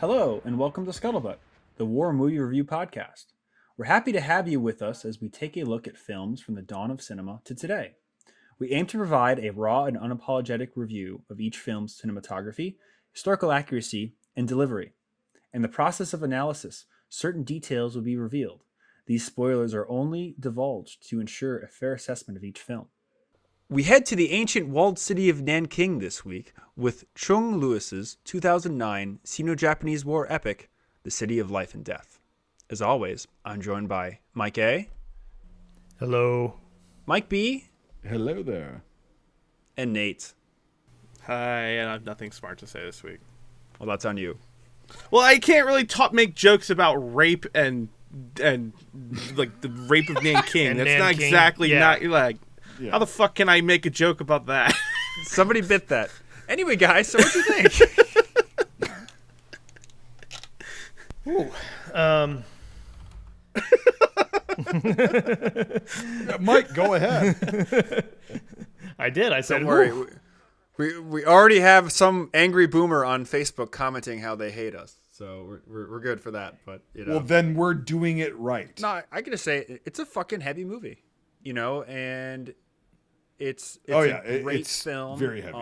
Hello, and welcome to Scuttlebutt, the War Movie Review Podcast. We're happy to have you with us as we take a look at films from the dawn of cinema to today. We aim to provide a raw and unapologetic review of each film's cinematography, historical accuracy, and delivery. In the process of analysis, certain details will be revealed. These spoilers are only divulged to ensure a fair assessment of each film. We head to the ancient walled city of Nanking this week with Chung Lewis's 2009 Sino-Japanese War Epic, The City of Life and Death. As always, I'm joined by Mike A. Hello. Mike B. Hello there. And Nate. Hi, and I have nothing smart to say this week. Well, that's on you. Well, I can't really make jokes about rape and like the rape of Nanking. That's not exactly not like. Yeah. How the fuck can I make a joke about that? Somebody bit that. Anyway, guys, so what do you think? Mike, go ahead. I did. I said, don't worry. We already have some angry boomer on Facebook commenting how they hate us. So we're good for that. But well, then we're doing it right. No, I gotta say it's a fucking heavy movie, and it's a great film. Very heavy.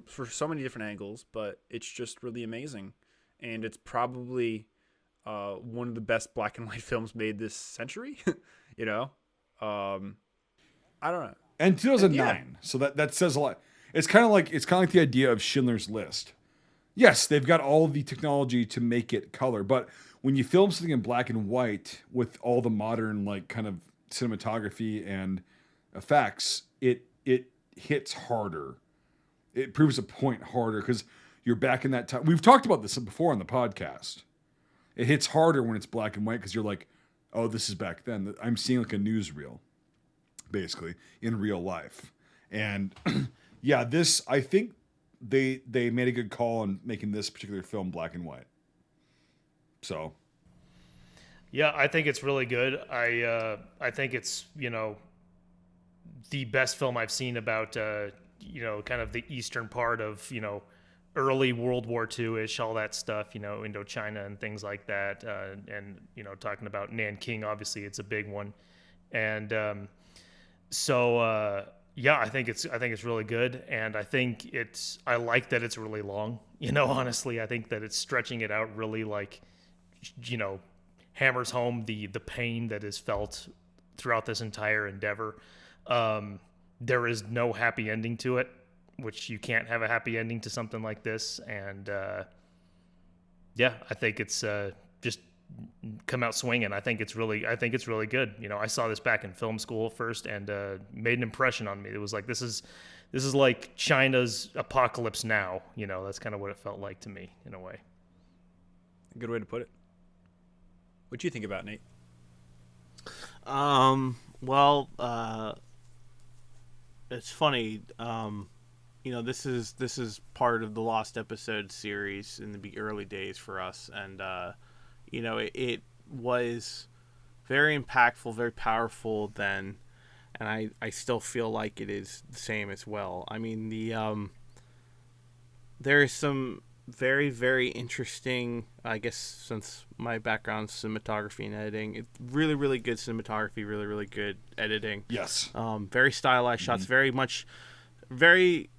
For so many different angles, but it's just really amazing, and it's probably one of the best black and white films made this century. I don't know. And 2009, yeah. So that says a lot. It's kind of like the idea of Schindler's List. Yes, they've got all the technology to make it color, but when you film something in black and white with all the modern like kind of cinematography and effects, it hits harder. It proves a point harder because you're back in that time. We've talked about this before on the podcast. It hits harder when it's black and white because you're like, oh, this is back then. I'm seeing like a newsreel, basically, in real life. And yeah, this, I think they made a good call on making this particular film black and white. So. Yeah, I think it's really good. I think it's, the best film I've seen about, kind of the eastern part of, early World War II-ish, all that stuff, Indochina and things like that. And talking about Nanking, obviously it's a big one. And yeah, I think it's really good. And I think I like that it's really long, honestly. I think that it's stretching it out really hammers home the pain that is felt throughout this entire endeavor. There is no happy ending to it, which you can't have a happy ending to something like this. And yeah, I think it's just come out swinging. I think it's really good. I saw this back in film school first and made an impression on me. It was like this is like China's Apocalypse Now. That's kind of what it felt like to me in a way. A good way to put it. What do you think about, Nate? Well, it's funny. This is part of the Lost Episode series in the early days for us, and it was very impactful, very powerful then, and I still feel like it is the same as well. I mean, there is some very, very interesting, I guess, since my background's cinematography and editing, it's really, really good cinematography, really, really good editing. Yes. Very stylized shots, very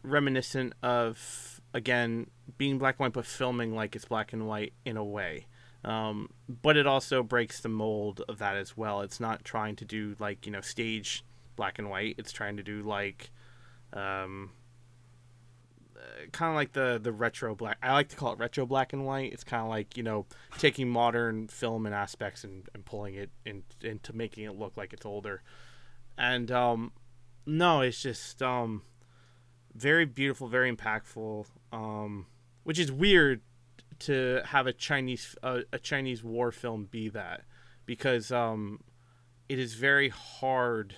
reminiscent of, again, being black and white, but filming like it's black and white in a way. But it also breaks the mold of that as well. It's not trying to do like, stage black and white. It's trying to do like, kind of like the retro black. I like to call it retro black and white. It's kind of like, taking modern film and aspects and pulling it into making it look like it's older. And no, it's just very beautiful, very impactful, which is weird to have a Chinese war film be that, because it is very hard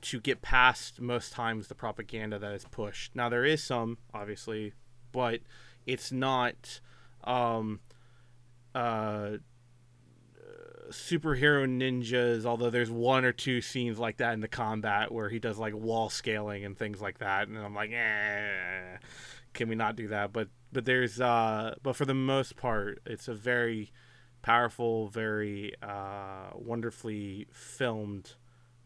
to get past most times the propaganda that is pushed. Now there is some, obviously, but it's not superhero ninjas, although there's one or two scenes like that in the combat where he does like wall scaling and things like that, and I'm like, can we not do that? But there's but for the most part, it's a very powerful, very wonderfully filmed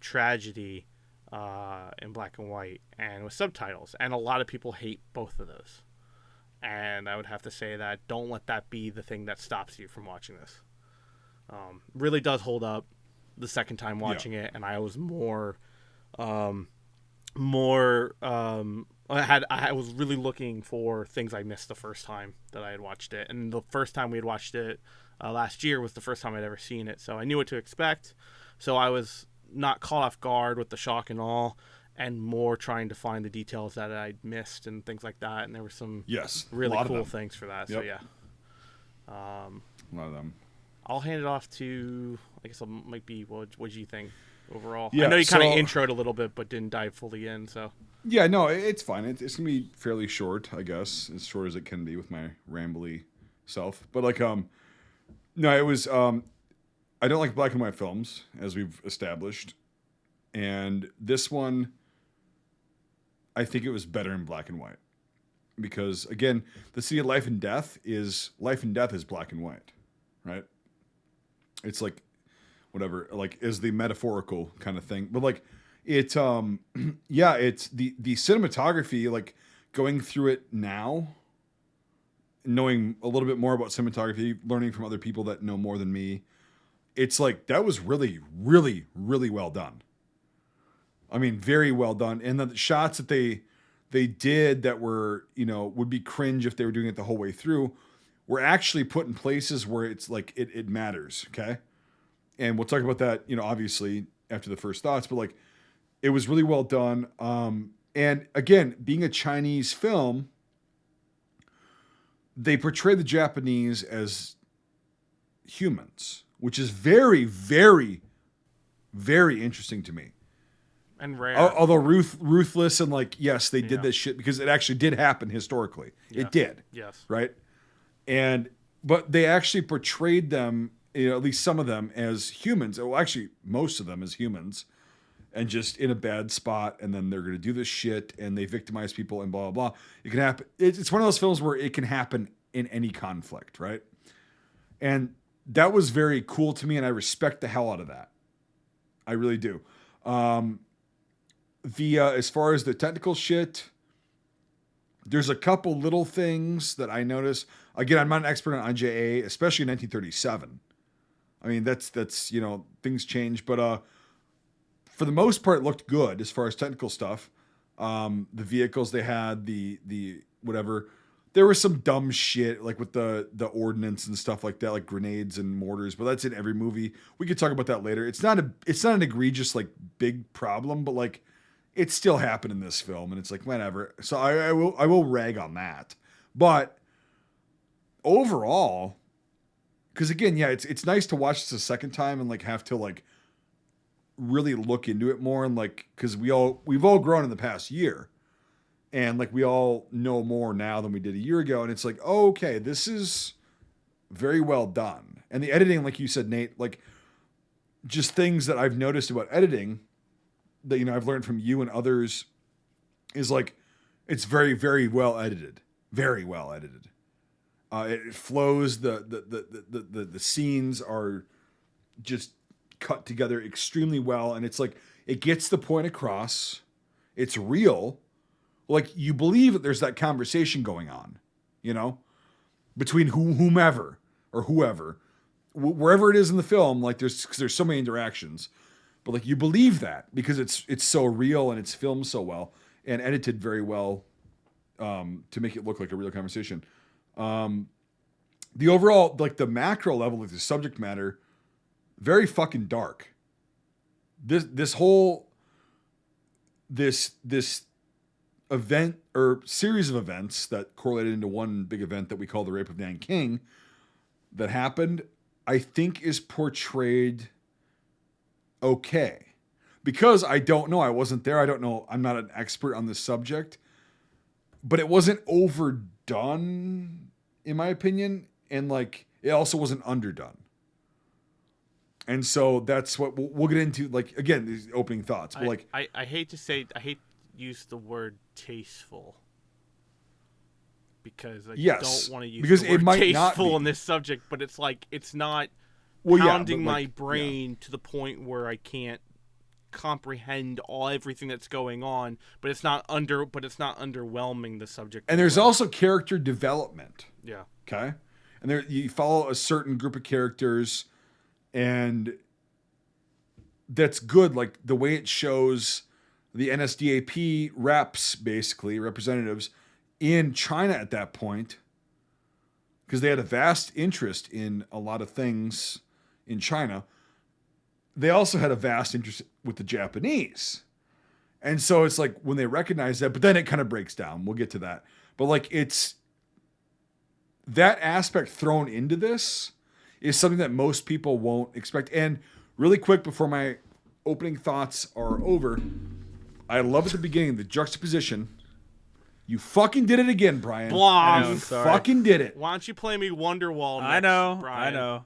tragedy in black and white and with subtitles, and a lot of people hate both of those. And I would have to say that don't let that be the thing that stops you from watching this. Really does hold up the second time watching it, and I was I was really looking for things I missed the first time that I had watched it, and the first time we had watched it last year was the first time I'd ever seen it, so I knew what to expect. So I was not caught off guard with the shock and all, and more trying to find the details that I'd missed and things like that. And there were some really cool things for that. Yep. So yeah, a lot of them. I'll hand it off to, I guess it might be, what do you think overall? Yeah, I know you kind of introed a little bit, but didn't dive fully in. So yeah, no, it's fine. It's gonna be fairly short, I guess, as short as it can be with my rambly self. But like, no, it was. I don't like black and white films, as we've established, and this one, I think it was better in black and white, because again, the City of Life and Death is black and white, right? It's like whatever, like is the metaphorical kind of thing, but like it, yeah, it's the cinematography. Like going through it now, knowing a little bit more about cinematography, learning from other people that know more than me, it's like that was really, really, really well done. I mean, very well done. And the shots that they did that were, would be cringe if they were doing it the whole way through, were actually put in places where it's like it matters, okay? And we'll talk about that, obviously after the first thoughts, but like it was really well done. And again, being a Chinese film, they portray the Japanese as humans, which is very, very, very interesting to me. And rare. Although ruthless and like, yes, they did this shit because it actually did happen historically. Yeah. It did. Yes. Right. But they actually portrayed them, at least some of them, as humans. Well, actually, most of them as humans, and just in a bad spot. And then they're going to do this shit, and they victimize people and blah, blah, blah. It can happen. It's one of those films where it can happen in any conflict. Right. And that was very cool to me. And I respect the hell out of that. I really do. As far as the technical shit, there's a couple little things that I noticed. Again, I'm not an expert on IJA, especially in 1937. I mean, that's things change, but for the most part, it looked good as far as technical stuff. The vehicles they had, the whatever. There was some dumb shit like with the ordnance and stuff like that, like grenades and mortars. But that's in every movie. We could talk about that later. It's not an egregious like big problem, but like. It still happened in this film, and it's like whatever. So I will rag on that, but overall, because again, yeah, it's nice to watch this a second time and like have to like really look into it more, and like because we've all grown in the past year, and like we all know more now than we did a year ago, and it's like okay, this is very well done, and the editing, like you said, Nate, like just things that I've noticed about editing. That I've learned from you and others is like it's very, very well edited. Very well edited. It flows. The scenes are just cut together extremely well, and it's like it gets the point across. It's real. Like you believe that there's that conversation going on, between whomever or whoever, wherever it is in the film. Like there's so many interactions. But like you believe that because it's so real and it's filmed so well and edited very well to make it look like a real conversation. The overall, like the macro level, like the subject matter, very fucking dark. This whole event or series of events that correlated into one big event that we call the rape of Nanking that happened, I think is portrayed okay, because I don't know. I wasn't there. I don't know. I'm not an expert on this subject, but it wasn't overdone, in my opinion, and like it also wasn't underdone. And so that's what we'll get into. Like again, these opening thoughts. But like, I hate to use the word tasteful because I yes, don't want to use because the word it might not tasteful be. in this subject, but it's like it's not Well, yeah, pounding but my like, brain to the point where I can't comprehend everything that's going on, but it's not underwhelming the subject. And there's also character development. Yeah. Okay. And there you follow a certain group of characters, and that's good. Like the way it shows the NSDAP reps, basically representatives in China at that point, because they had a vast interest in a lot of things in China. They also had a vast interest with the Japanese. And so it's like when they recognize that, but then it kind of breaks down. We'll get to that. But like it's that aspect thrown into this is something that most people won't expect. And really quick before my opening thoughts are over, I love at the beginning the juxtaposition. You fucking did it again, Brian. Blah. You fucking did it. Why don't you play me Wonderwall next, I know. Brian? I know.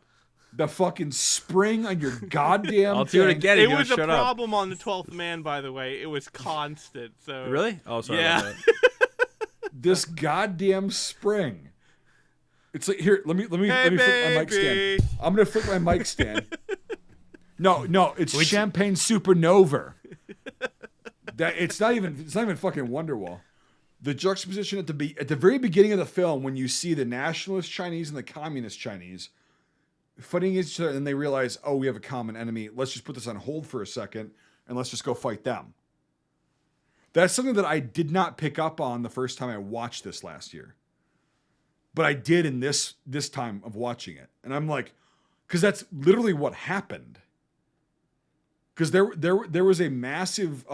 The fucking spring on your goddamn I'll do it thing. again. It if you was a don't shut up. problem on the 12th Man, by the way. It was constant. So Really? Oh, sorry. Yeah. About that. This goddamn spring. It's like here. Let me Hey, flip my mic baby. stand. I'm gonna flip my mic stand. No, it's Champagne Supernova. That it's not even fucking Wonderwall. The juxtaposition at the very beginning of the film when you see the nationalist Chinese and the communist Chinese fighting each other, and they realize, oh, we have a common enemy. Let's just put this on hold for a second and let's just go fight them. That's something that I did not pick up on the first time I watched this last year. But I did in this time of watching it. And I'm like, because that's literally what happened. Because there was a massive,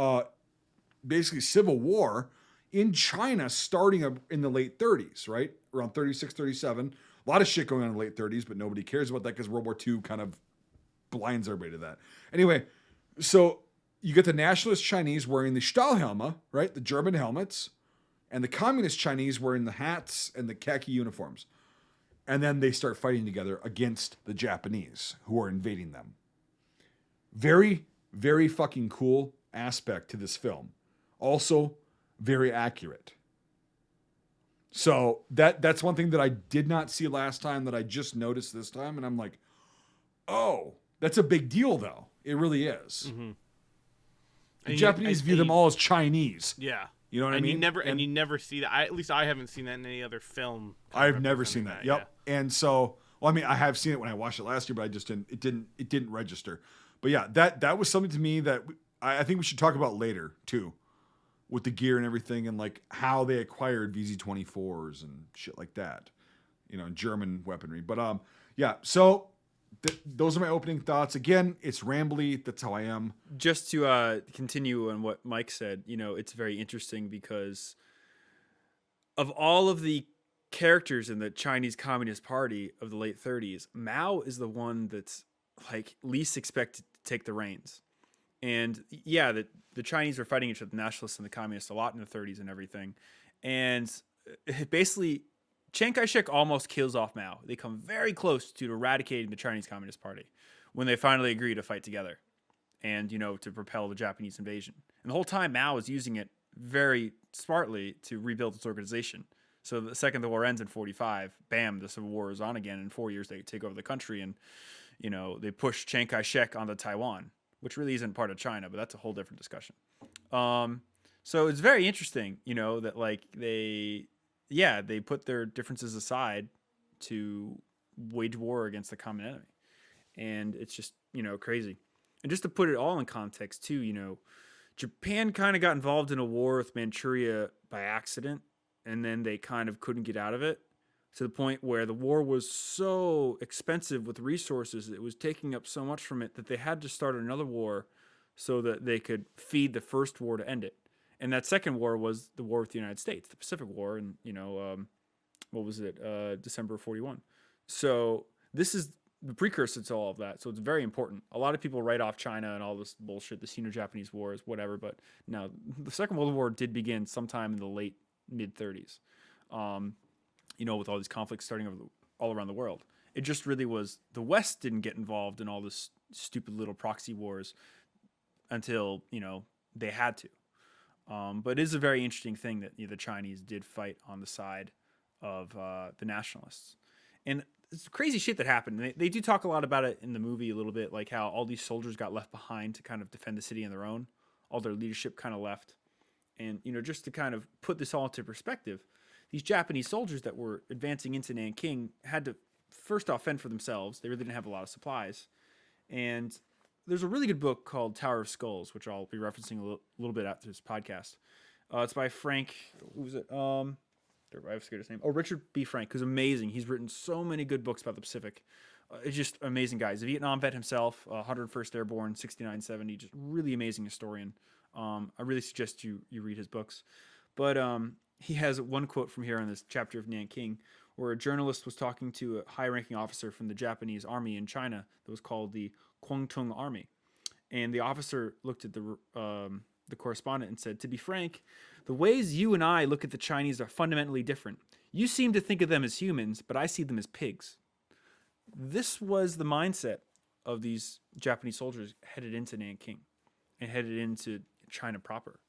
basically civil war in China starting in the late 30s, right? Around 36, 37. A lot of shit going on in the late 30s, but nobody cares about that because World War II kind of blinds everybody to that. Anyway, so you get the nationalist Chinese wearing the Stahlhelme, right? The German helmets. And the communist Chinese wearing the hats and the khaki uniforms. And then they start fighting together against the Japanese who are invading them. Very, very fucking cool aspect to this film. Also, very accurate. So that's one thing that I did not see last time that I just noticed this time. And I'm like, oh, that's a big deal, though. It really is. Mm-hmm. The Japanese view them all as Chinese. Yeah. You know what I mean? You never see that. At least I haven't seen that in any other film. I've never seen that. Yep. Yeah. And so, well, I mean, I have seen it when I watched it last year, but I just didn't. It didn't register. But yeah, that was something to me that I think we should talk about later too, with the gear and everything, and like how they acquired VZ-24s and shit like that. You know, German weaponry. But yeah. So those are my opening thoughts. Again, it's rambly. That's how I am. Just to continue on what Mike said, you know, it's very interesting because of all of the characters in the Chinese Communist Party of the late 30s, Mao is the one that's like least expected to take the reins. And yeah, the Chinese were fighting each other, the nationalists and the communists, a lot in the 30s and everything. And basically, Chiang Kai-shek almost kills off Mao. They come very close to eradicating the Chinese Communist Party when they finally agree to fight together and, you know, to propel the Japanese invasion. And the whole time, Mao is using it very smartly to rebuild its organization. So the second the war ends in 45, bam, the Civil War is on again. In 4 years, they take over the country and, you know, they push Chiang Kai-shek onto Taiwan, which really isn't part of China, but that's a whole different discussion. So it's very interesting, you know, that like they put their differences aside to wage war against the common enemy. And it's just, you know, crazy. And just to put it all in context too, you know, Japan kind of got involved in a war with Manchuria by accident, and then they kind of couldn't get out of it to the point where the war was so expensive with resources, it was taking up so much from it that they had to start another war so that they could feed the first war to end it. And that second war was the war with the United States, the Pacific War, and, you know, what was it, December 41. So this is the precursor to all of that. So it's very important. A lot of people write off China and all this bullshit, the Sino-Japanese Wars, whatever. But no, the Second World War did begin sometime in the late mid-30s, you know, with all these conflicts starting all around the world. It just really was the West didn't get involved in all this stupid little proxy wars until, they had to. But it is a very interesting thing that the Chinese did fight on the side of the nationalists. And it's crazy shit that happened. They do talk a lot about it in the movie a little bit, like how all these soldiers got left behind to kind of defend the city on their own. All their leadership kind of left. And, just to kind of put this all into perspective, these Japanese soldiers that were advancing into Nanking had to first off fend for themselves. They really didn't have a lot of supplies. And there's a really good book called Tower of Skulls, which I'll be referencing a little bit after this podcast. It's by Frank. Who was it? I forget his name. Oh, Richard B. Frank, who's amazing. He's written so many good books about the Pacific. It's just amazing guy. He's a Vietnam vet himself, 101st Airborne, 6970. Just really amazing historian. I really suggest you read his books. But he has one quote from here on this chapter of Nanking, where a journalist was talking to a high-ranking officer from the Japanese army in China that was called the Kwangtung Army. And the officer looked at the correspondent and said, "To be frank, the ways you and I look at the Chinese are fundamentally different. You seem to think of them as humans, but I see them as pigs." This was the mindset of these Japanese soldiers headed into Nanking and headed into China proper.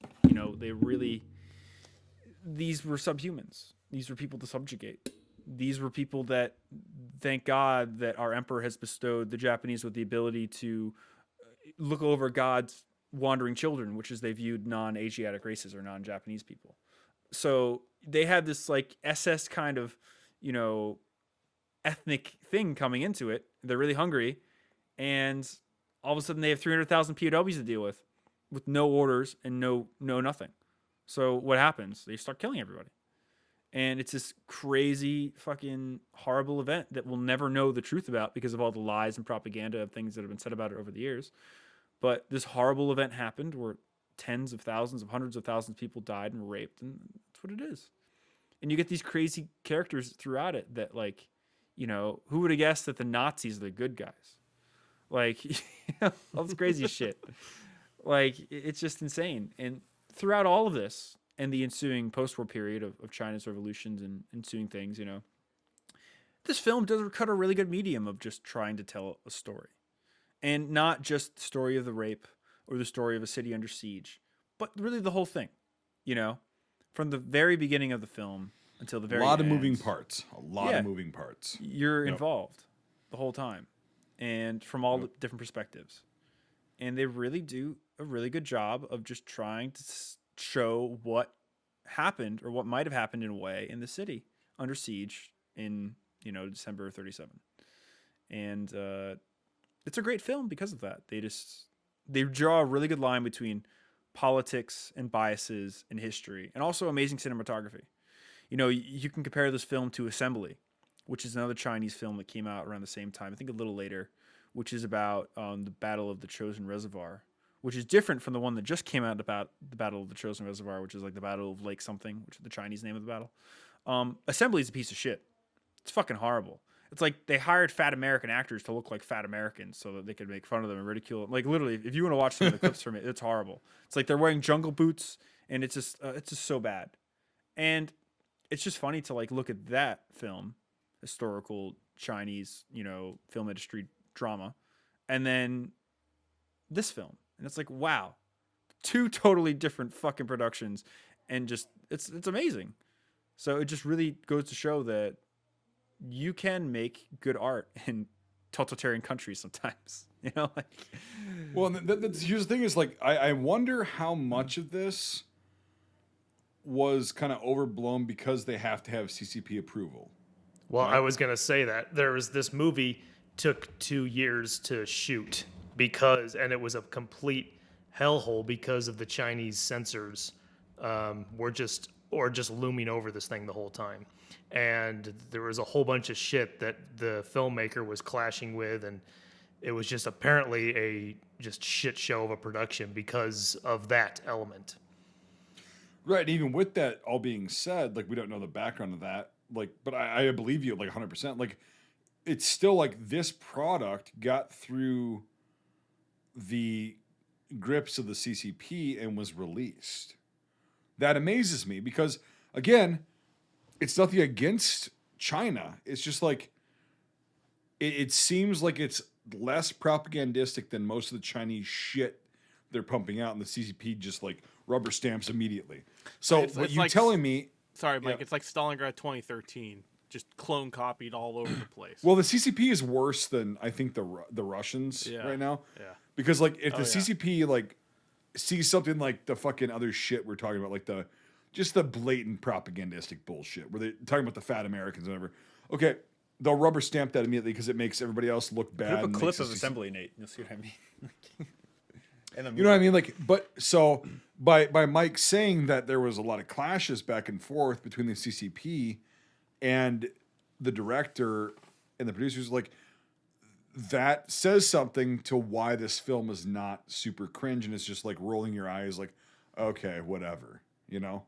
These were subhumans. These were people to subjugate. These were people that, thank God that our emperor has bestowed the Japanese with the ability to look over God's wandering children, which is they viewed non-Asiatic races or non-Japanese people. So they had this like SS kind of, ethnic thing coming into it. They're really hungry, and all of a sudden they have 300,000 POWs to deal with no orders and no nothing. So what happens? They start killing everybody. And it's this crazy fucking horrible event that we'll never know the truth about because of all the lies and propaganda of things that have been said about it over the years. But this horrible event happened where tens of thousands of hundreds of thousands of people died and were raped, and that's what it is. And you get these crazy characters throughout it that, like, who would have guessed that the Nazis are the good guys? Like, all this crazy shit. Like, it's just insane. And throughout all of this and the ensuing post-war period of China's revolutions and ensuing things, this film does cut a really good medium of just trying to tell a story. And not just the story of the rape or the story of a city under siege, but really the whole thing, from the very beginning of the film until the very end. A lot of moving parts. You're involved the whole time, and from all the different perspectives. And they really do a really good job of just trying to show what happened or what might have happened in a way in the city under siege in, December of 37. And it's a great film because of that. They draw a really good line between politics and biases and history, and also amazing cinematography. You can compare this film to Assembly, which is another Chinese film that came out around the same time, I think a little later, which is about the Battle of the Chosin Reservoir, which is different from the one that just came out about the Battle of the Chosin Reservoir, which is like the Battle of Lake something, which is the Chinese name of the battle. Assembly is a piece of shit. It's fucking horrible. It's like they hired fat American actors to look like fat Americans so that they could make fun of them and ridicule them. Like, literally, if you want to watch some of the clips from it, it's horrible. It's like they're wearing jungle boots, and it's just so bad. And it's just funny to like look at that film, historical Chinese, film industry drama, and then this film, and it's like, wow, two totally different fucking productions, and just it's amazing. So it just really goes to show that you can make good art in totalitarian countries sometimes, Well, here's the thing is, like, I wonder how much of this was kind of overblown because they have to have CCP approval. Well, right? I was going to say that. This movie took 2 years to shoot and it was a complete hellhole because of the Chinese censors were just looming over this thing the whole time. And there was a whole bunch of shit that the filmmaker was clashing with, and it was just apparently a just shit show of a production because of that element. Right, and even with that all being said, like, we don't know the background of that, like, but I believe you, like, 100%. Like, it's still like this product got through the grips of the CCP and was released. That amazes me because, again, it's nothing against China. It's just like it seems like it's less propagandistic than most of the Chinese shit they're pumping out, and the CCP just like rubber stamps immediately. So It's- what it's you like- telling me? Sorry, Mike. Yeah. It's like Stalingrad 2013, just clone copied all over the place. Well, the CCP is worse than I think the Russians Yeah. right now. Yeah. Because like if the yeah. CCP like sees something like the fucking other shit we're talking about, like the blatant propagandistic bullshit where they're talking about the fat Americans and whatever. Okay, they'll rubber stamp that immediately because it makes everybody else look bad. Put up a and clip makes of the Assembly, Nate. You'll see what I mean. And the You know what I mean? Like, but so by Mike saying that there was a lot of clashes back and forth between the CCP and the director and the producers, like that says something to why this film is not super cringe and it's just like rolling your eyes, like, okay, whatever, you know?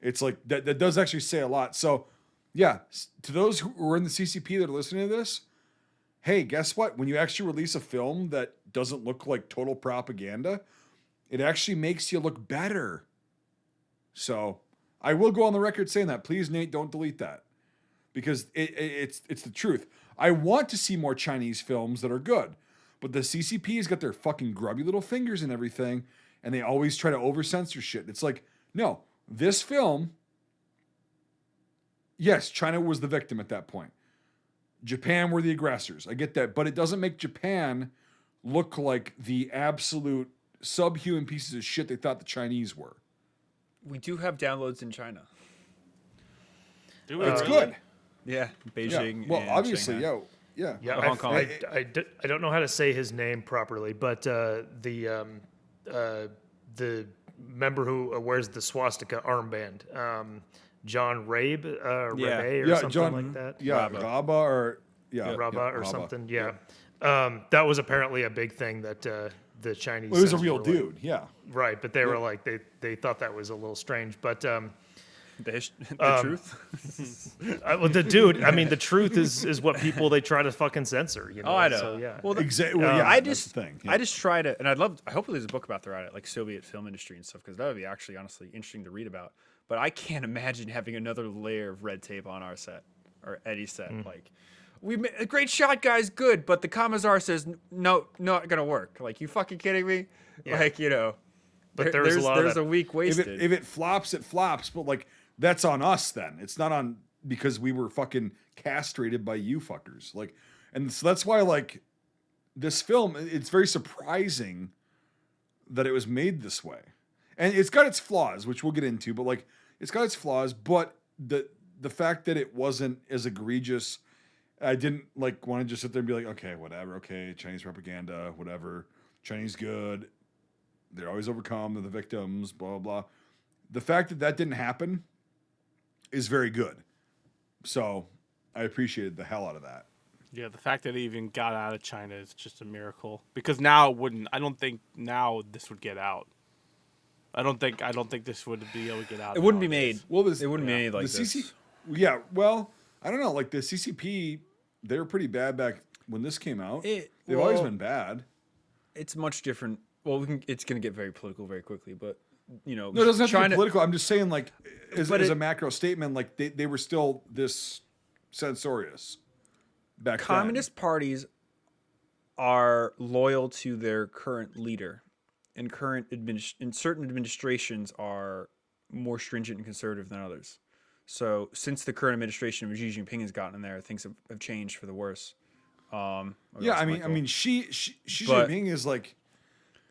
It's like that does actually say a lot. So, yeah, to those who are in the CCP that are listening to this, hey, guess what? When you actually release a film that doesn't look like total propaganda, it actually makes you look better. So I will go on the record saying that. Please, Nate, don't delete that. Because it's the truth. I want to see more Chinese films that are good. But the CCP has got their fucking grubby little fingers and everything, and they always try to over-censor shit. It's like, no, this film, yes, China was the victim at that point. Japan were the aggressors. I get that. But it doesn't make Japan look like the absolute subhuman pieces of shit they thought the Chinese were. we do have downloads in China. Do we It's really? good. Yeah, Beijing. Yeah. Well, and obviously, Shanghai. yeah. Yeah, Hong Kong. I don't know how to say his name properly, but the member who wears the swastika armband, John Rabe, Rabe or something John, like that. Yeah, Rabba. Rabba or Rabba or Rabba. something. Yeah. That was apparently a big thing that the Chinese. Well, he was a censors real were like- dude. Yeah. right? But they were like they thought that was a little strange, but. The truth. Well, the dude. I mean, the truth is what people they try to fucking censor. You know. Oh, I know. So, yeah. Well, Exactly. Well, yeah, I that's just the thing. I just try to, and I hope there's a book about that, like Soviet film industry and stuff, because that would be actually honestly interesting to read about. But I can't imagine having another layer of red tape on our set or Eddie's set. Like, we made a great shot, guys, good, but the Commissar says no, not gonna work. Like, you fucking kidding me? Yeah. Like, you know, But there's a lot of there's that- a week wasted. If it flops, it flops. But like that's on us then. It's not on because we were fucking castrated by you fuckers. Like, and so that's why like this film. It's very surprising that it was made this way, and it's got its flaws, which we'll get into. But like, it's got its flaws. But the fact that it wasn't as egregious, I didn't like want to just sit there and be like, okay, whatever, okay, Chinese propaganda, whatever, Chinese good. They're always overcome. They're the victims. Blah blah blah. The fact that didn't happen is very good. So I appreciated the hell out of that. Yeah, the fact that it even got out of China is just a miracle. Because now it wouldn't. I don't think now this would get out. I don't think this would be able to get out. it wouldn't be nowadays. made. Well, It wouldn't be made like the this. CC, yeah. Well, I don't know. Like the CCP, they were pretty bad back when this came out. They've always been bad. It's much different. Well, it's going to get very political very quickly, but you know, No, it doesn't have to China, be political. I'm just saying, like, as But a it- macro statement, like they were still this censorious back communist parties are loyal to their current leader, and certain administrations are more stringent and conservative than others. So since the current administration of Xi Jinping has gotten in there, things have changed for the worse. then. Yeah, I mean, Xi But- Jinping is like,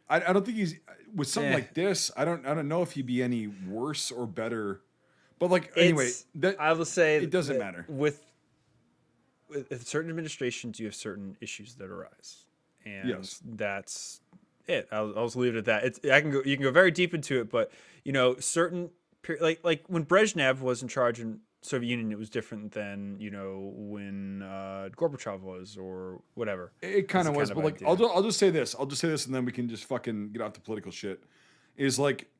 I don't think he's with something Eh. like this. I don't know if he'd be any worse or better. But like anyway, I will say it doesn't that matter. with certain administrations. You have certain issues that arise, and Yes. that's it. I'll just leave it at that. You can go very deep into it, but you know, certain like when Brezhnev was in charge in Soviet Union, it was different than when Gorbachev was or whatever. It kind of That's was, the but kind like of idea. I'll just say this. I'll just say this, and then we can just fucking get off the political shit. Is like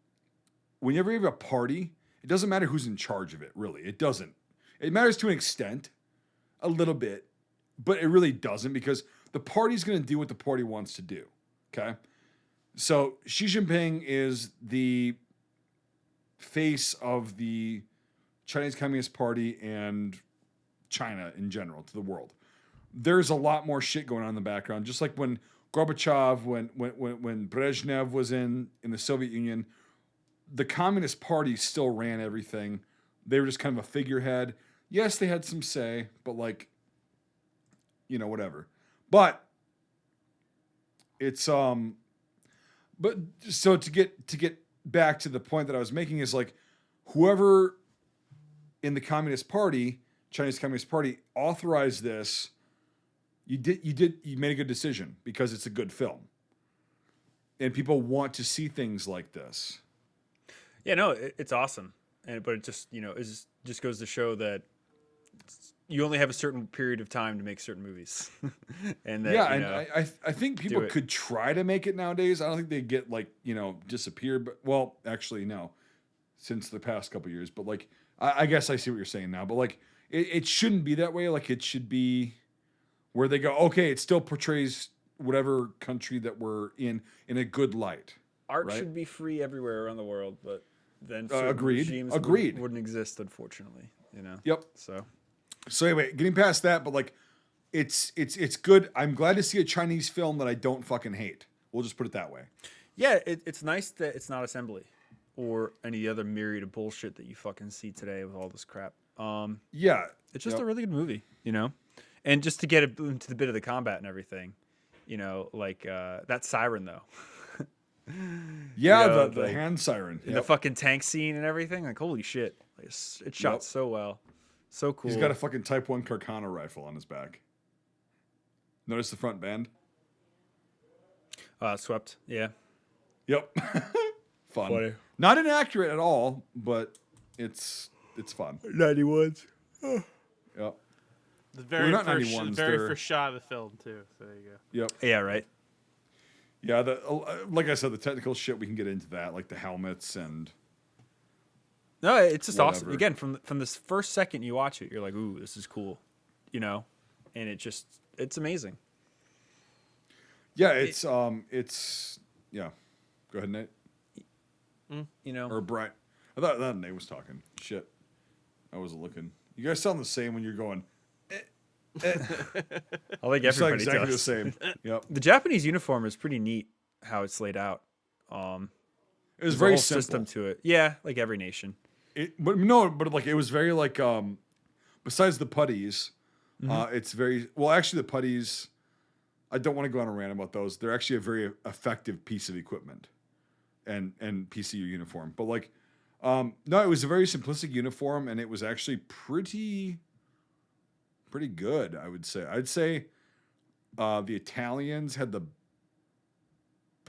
whenever you have a party, it doesn't matter who's in charge of it. Really, it doesn't. It matters to an extent, a little bit, but it really doesn't because the party's going to do what the party wants to do. Okay, so Xi Jinping is the face of the Chinese Communist Party and China in general to the world. there's a lot more shit going on in the background. Just like when Gorbachev, when Brezhnev was in the Soviet Union, the Communist Party still ran everything. They were just kind of a figurehead. Yes, they had some say, but like, whatever. But it's but so to get back to the point that I was making is like, whoever in the Communist Party, Chinese Communist Party, authorized this, you made a good decision because it's a good film. And people want to see things like this. Yeah, no, it's awesome. But it just, it just goes to show that you only have a certain period of time to make certain movies. And that, I think people could try to make it nowadays. I don't think they get like, disappear, but well, actually no, since the past couple of years, but like, I guess I see what you're saying now, but like, it shouldn't be that way. Like it should be where they go, okay, it still portrays whatever country that we're in a good light. Art right? should be free everywhere around the world, but then agreed. Wouldn't exist, unfortunately. Yep. So anyway, getting past that, but like, it's good. I'm glad to see a Chinese film that I don't fucking hate. We'll just put it that way. Yeah, it's nice that it's not assembly or any other myriad of bullshit that you fucking see today with all this crap. Yeah, it's just a really good movie, And just to get into the bit of the combat and everything, like that siren though. Yeah, the hand siren. The fucking tank scene and everything. Like, holy shit. Like, it's shot so well. So cool. He's got a fucking Type 1 Carcano rifle on his back. Notice the front band? Swept. Yeah. Yep. Fun. Funny. Not inaccurate at all, but it's fun. 91s. Yep. The very first shot of the film too. So there you go. Yep. Yeah, right. Yeah, like I said, the technical shit, we can get into that, like the helmets and... No, it's just whatever. awesome. Again, from this first second you watch it, you're like, ooh, this is cool. And it's amazing. Yeah, it's yeah. Go ahead, Nate. Or Brian. I thought Nate was talking. Shit. I wasn't looking. You guys sound the same when you're going... I think everybody exactly does. the same. Yep. The Japanese uniform is pretty neat how it's laid out. It was very whole simple. System to it. Yeah, like every nation. But like it was very like besides the putties, it's very well. Actually, the putties, I don't want to go on a rant about those. They're actually a very effective piece of equipment, and piece of your uniform. But like, no, it was a very simplistic uniform, and it was actually pretty good. I would say. I'd say the Italians had the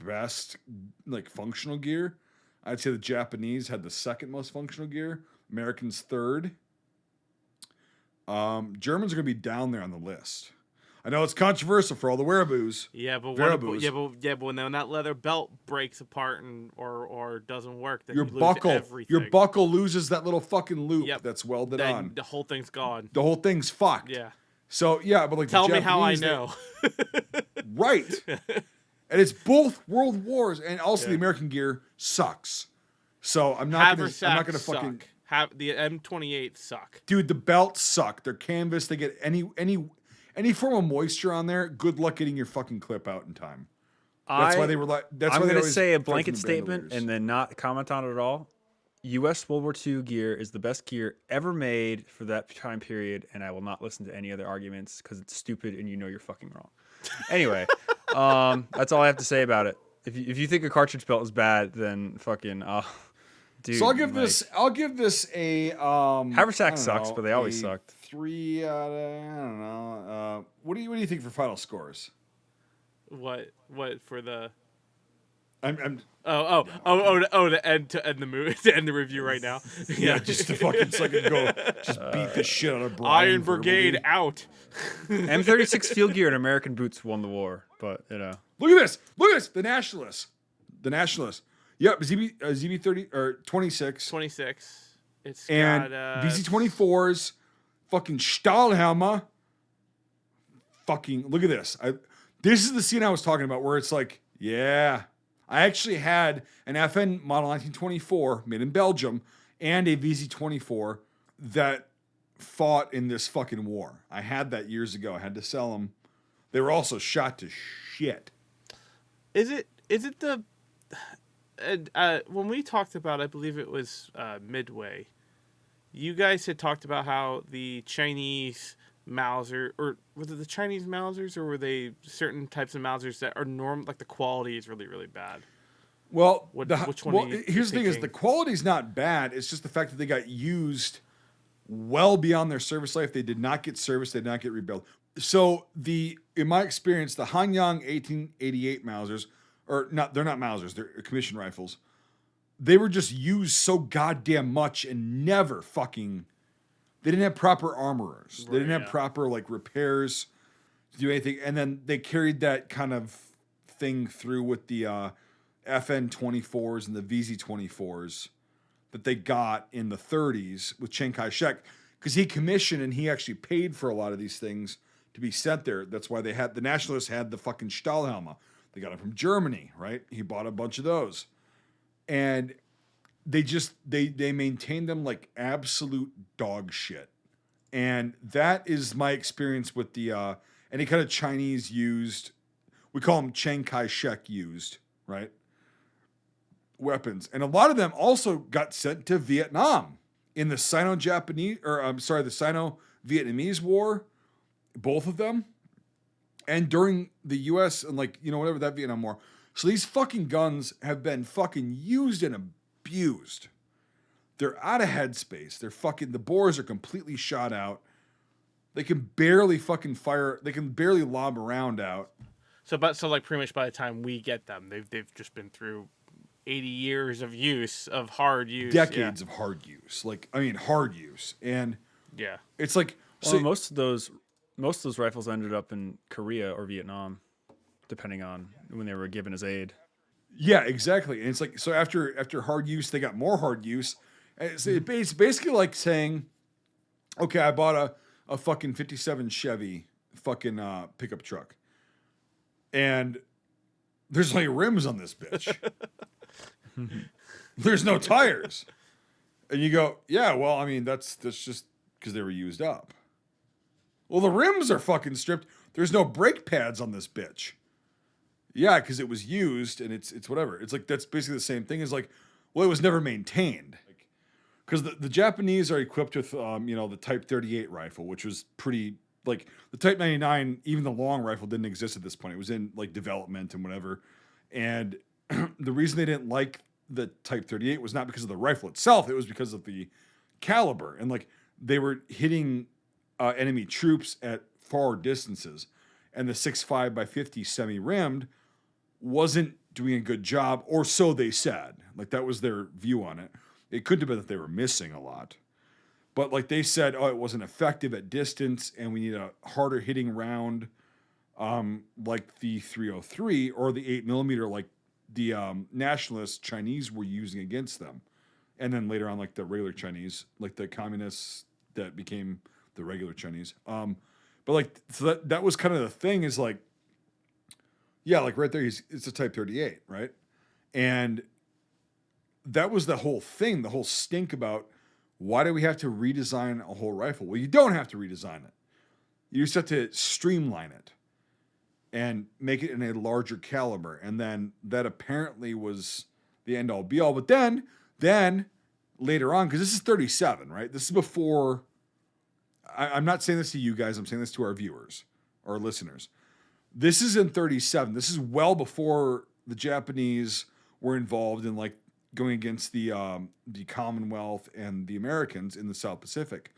best like functional gear. I'd say the Japanese had the second most functional gear. Americans third. Germans are going to be down there on the list. I know it's controversial for all the wearaboos. Yeah, but when that leather belt breaks apart or doesn't work, then your you lose buckle, everything. your buckle loses that little fucking loop that's welded then on. The whole thing's gone. The whole thing's fucked. Yeah. So yeah, but like tell the me how I Japanese, know. Right. And it's both world wars, and also the American gear sucks. So I'm not gonna fucking the M28 suck. Dude, the belts suck. They're canvas. They get any form of moisture on there. Good luck getting your fucking clip out in time. That's why they were like. I'm going to say a blanket statement and then not comment on it at all. U.S. World War II gear is the best gear ever made for that time period, and I will not listen to any other arguments because it's stupid and you're fucking wrong. Anyway, that's all I have to say about it. If you think a cartridge belt is bad, then fucking dude. So I'll give this a haversack sucks, but they always sucked. 3 out of I don't know. What do you think for final scores? What for the? I'm to end the movie, to end the review right now. Yeah, just to fucking so I can go just beat the shit out of Brian. Iron Brigade out. M36 field gear and American boots won the war, but Look at this. The Nationalists. Yep, ZB 30 or 26. 26. It's and got VZ24s, fucking Stahlhammer. Fucking look at this. This is the scene I was talking about where it's like, yeah. I actually had an FN model 1924 made in Belgium and a VZ24 that fought in this fucking war. I had that years ago. I had to sell them. They were also shot to shit. Is it the when we talked about, I believe it was Midway, you guys had talked about how the Chinese Mauser, or was it the Chinese Mausers, or were they certain types of Mausers that are like the quality is really, really bad? Well, Which one are you here's the thing: is thinking? the quality's not bad. It's just the fact that they got used well beyond their service life. They did not get service. They did not get rebuilt. So in my experience, the Hanyang 1888 Mausers, or not, they're not Mausers. They're commission rifles. They were just used so goddamn much and never fucking. They didn't have proper armorers. They didn't have proper like repairs to do anything. And then they carried that kind of thing through with the FN 24s and the VZ 24s that they got in the 30s with Chiang Kai-shek, because he commissioned and he actually paid for a lot of these things to be sent there. That's why the nationalists had the fucking Stahlhelme. They got it from Germany, right? He bought a bunch of those. And they maintained them like absolute dog shit. And that is my experience with the any kind of Chinese used, we call them Chiang Kai-shek used, right? Weapons. And a lot of them also got sent to Vietnam in the Sino-Japanese, the Sino-Vietnamese War, both of them. And during the US and whatever, that Vietnam War. So these fucking guns have been fucking used and abused. They're out of headspace. The bores are completely shot out. They can barely fucking fire. They can barely lob a round out. So like pretty much by the time we get them, they've just been through 80 years of use, of hard use. Decades of hard use. Hard use. And it's like, well, most of those rifles ended up in Korea or Vietnam, depending on when they were given as aid. Yeah, exactly. And it's like, so after hard use, they got more hard use. And it's basically like saying, okay, I bought a fucking 57 Chevy fucking pickup truck. And there's only rims on this bitch. There's no tires. And you go, yeah, well, I mean, that's just because they were used up. Well, the rims are fucking stripped. There's no brake pads on this bitch. Yeah, because it was used and it's whatever. It's like, that's basically the same thing as like, well, it was never maintained. Because the Japanese are equipped with, the Type 38 rifle, which was pretty, like, the Type 99, even the long rifle didn't exist at this point. It was in, like, development and whatever. And the reason they didn't like the Type 38 was not because of the rifle itself. It was because of the caliber. And, like, they were hitting enemy troops at far distances. And the 6.5 by 50 semi-rimmed wasn't doing a good job, or so they said. Like, that was their view on it. It could have been that they were missing a lot. But like they said, it wasn't effective at distance and we need a harder hitting round like the 303 or the 8mm like the nationalist Chinese were using against them. And then later on like the regular Chinese, like the communists that became the regular Chinese. But like so that was kind of the thing is like, yeah, like right there, it's a Type 38, right? And that was the whole thing, the whole stink about why do we have to redesign a whole rifle? Well, you don't have to redesign it. You just have to streamline it and make it in a larger caliber. And then that apparently was the end all be all. But then later on, because this is 37, right? This is before, I'm not saying this to you guys, I'm saying this to our viewers, our listeners. This is in 37. This is well before the Japanese were involved in like going against the Commonwealth and the Americans in the South Pacific.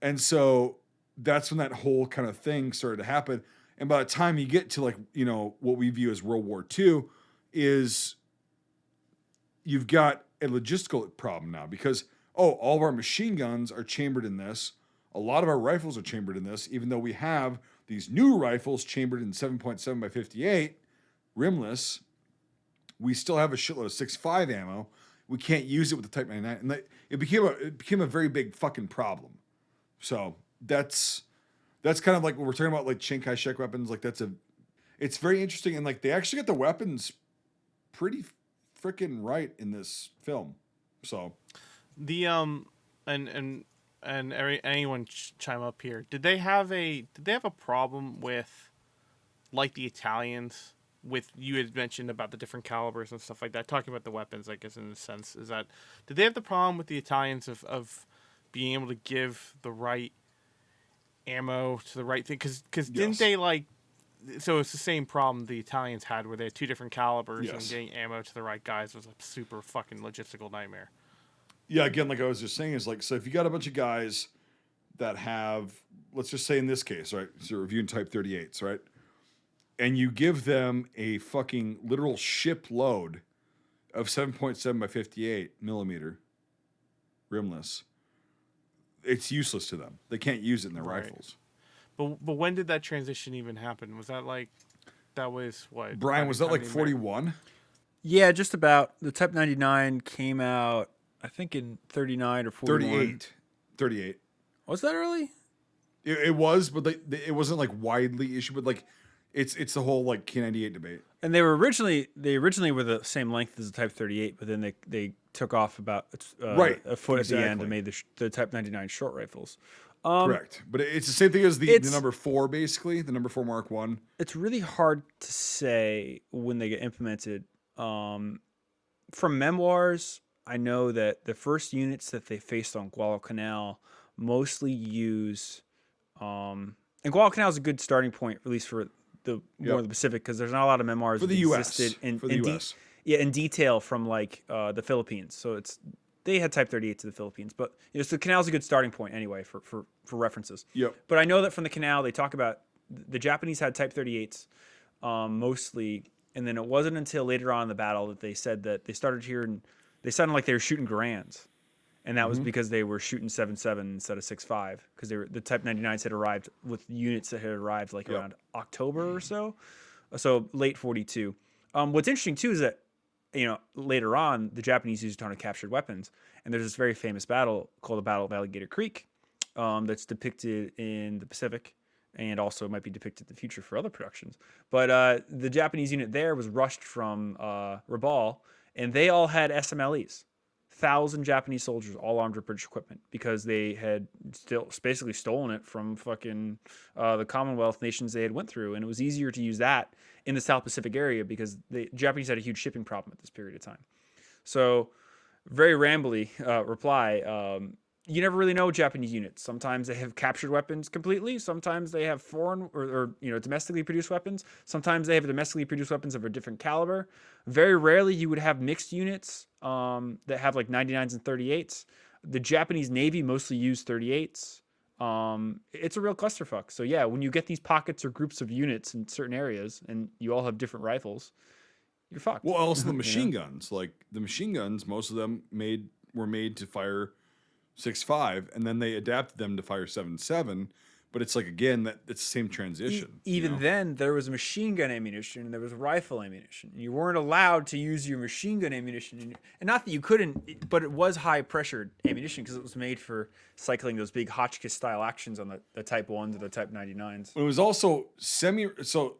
And so that's when that whole kind of thing started to happen. And by the time you get to like, what we view as World War II is you've got a logistical problem now because, all of our machine guns are chambered in this. A lot of our rifles are chambered in this, even though we have these new rifles chambered in 7.7 by 58, rimless. We still have a shitload of 6.5 ammo. We can't use it with the Type 99. And it became a very big fucking problem. So that's kind of like when we're talking about like Chiang Kai-shek weapons. Like it's very interesting. And like they actually get the weapons pretty freaking right in this film. So the and and anyone chime up here. Did they have a problem with, like the Italians, with, you had mentioned about the different calibers and stuff like that, talking about the weapons, I guess, in a sense, is that, did they have the problem with the Italians of being able to give the right ammo to the right thing? Because didn't they, like, so it's the same problem the Italians had, where they had two different calibers, and getting ammo to the right guys was a super fucking logistical nightmare. Yeah, again, like I was just saying, is like, so if you got a bunch of guys that have, let's just say in this case, right, so you're reviewing Type 38s, right, and you give them a fucking literal ship load of 7.7 by 58 millimeter rimless, it's useless to them. They can't use it in their rifles. But when did that transition even happen? Was that like, that was what? Brian, was that like 41? Yeah, just about. The Type 99 came out, I think, in 39 or 41. 38. Was that early? It was, but it wasn't like widely issued. But like, it's the whole like K98 debate. And they originally were the same length as the Type 38, but then they took off about a foot at the end and made the Type 99 short rifles. Correct, but it's the same thing as the number 4, basically the number 4 Mark 1. It's really hard to say when they get implemented. From memoirs, I know that the first units that they faced on Guadalcanal mostly use, and Guadalcanal is a good starting point, at least for the more of the Pacific, because there's not a lot of memoirs for the U.S. in U.S. in detail from like the Philippines. So they had Type 38 to the Philippines, but so the canal's a good starting point anyway for references. Yep. But I know that from the canal they talk about the Japanese had Type 38s mostly, and then it wasn't until later on in the battle that they said that they started hearing they sounded like they were shooting Garands, and that was because they were shooting 7.7 instead of 6.5, because the Type 99s had arrived with units that had arrived like around October or so late 42. What's interesting too is that later on, the Japanese used a ton of captured weapons, and there's this very famous battle called the Battle of Alligator Creek that's depicted in the Pacific, and also might be depicted in the future for other productions. But the Japanese unit there was rushed from Rabaul, and they all had SMLEs. 1,000 Japanese soldiers, all armed with British equipment, because they had still basically stolen it from fucking the Commonwealth nations they had went through, and it was easier to use that in the South Pacific area because the Japanese had a huge shipping problem at this period of time. So, very rambly reply. You never really know Japanese units. Sometimes they have captured weapons completely. Sometimes they have foreign or domestically produced weapons. Sometimes they have domestically produced weapons of a different caliber. Very rarely you would have mixed units that have like 99s and 38s. The Japanese Navy mostly use 38s. It's a real clusterfuck. So yeah, when you get these pockets or groups of units in certain areas and you all have different rifles, you're fucked. Well, also the machine guns. Like the machine guns, most of them were made to fire 6.5, and then they adapted them to fire 7.7. But it's like, again, it's the same transition. Even then, there was machine gun ammunition and there was rifle ammunition. You weren't allowed to use your machine gun ammunition. And not that you couldn't, but it was high-pressured ammunition because it was made for cycling those big Hotchkiss-style actions on the Type 1s or the Type 99s. It was also so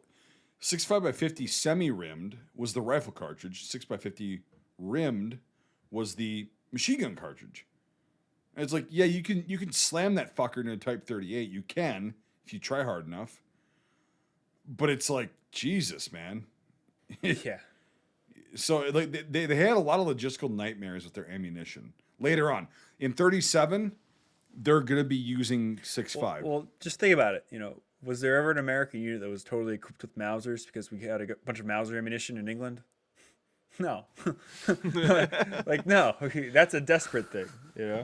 6.5x50 semi-rimmed was the rifle cartridge. 6x50 rimmed was the machine gun cartridge. And it's like, yeah, you can slam that fucker into a Type 38. You can if you try hard enough. But it's like, Jesus, man. Yeah. So like they had a lot of logistical nightmares with their ammunition. Later on, in 37, they're gonna be using 6.5. Well, just think about it. Was there ever an American unit that was totally equipped with Mausers because we had a bunch of Mauser ammunition in England? No. No. That's a desperate thing.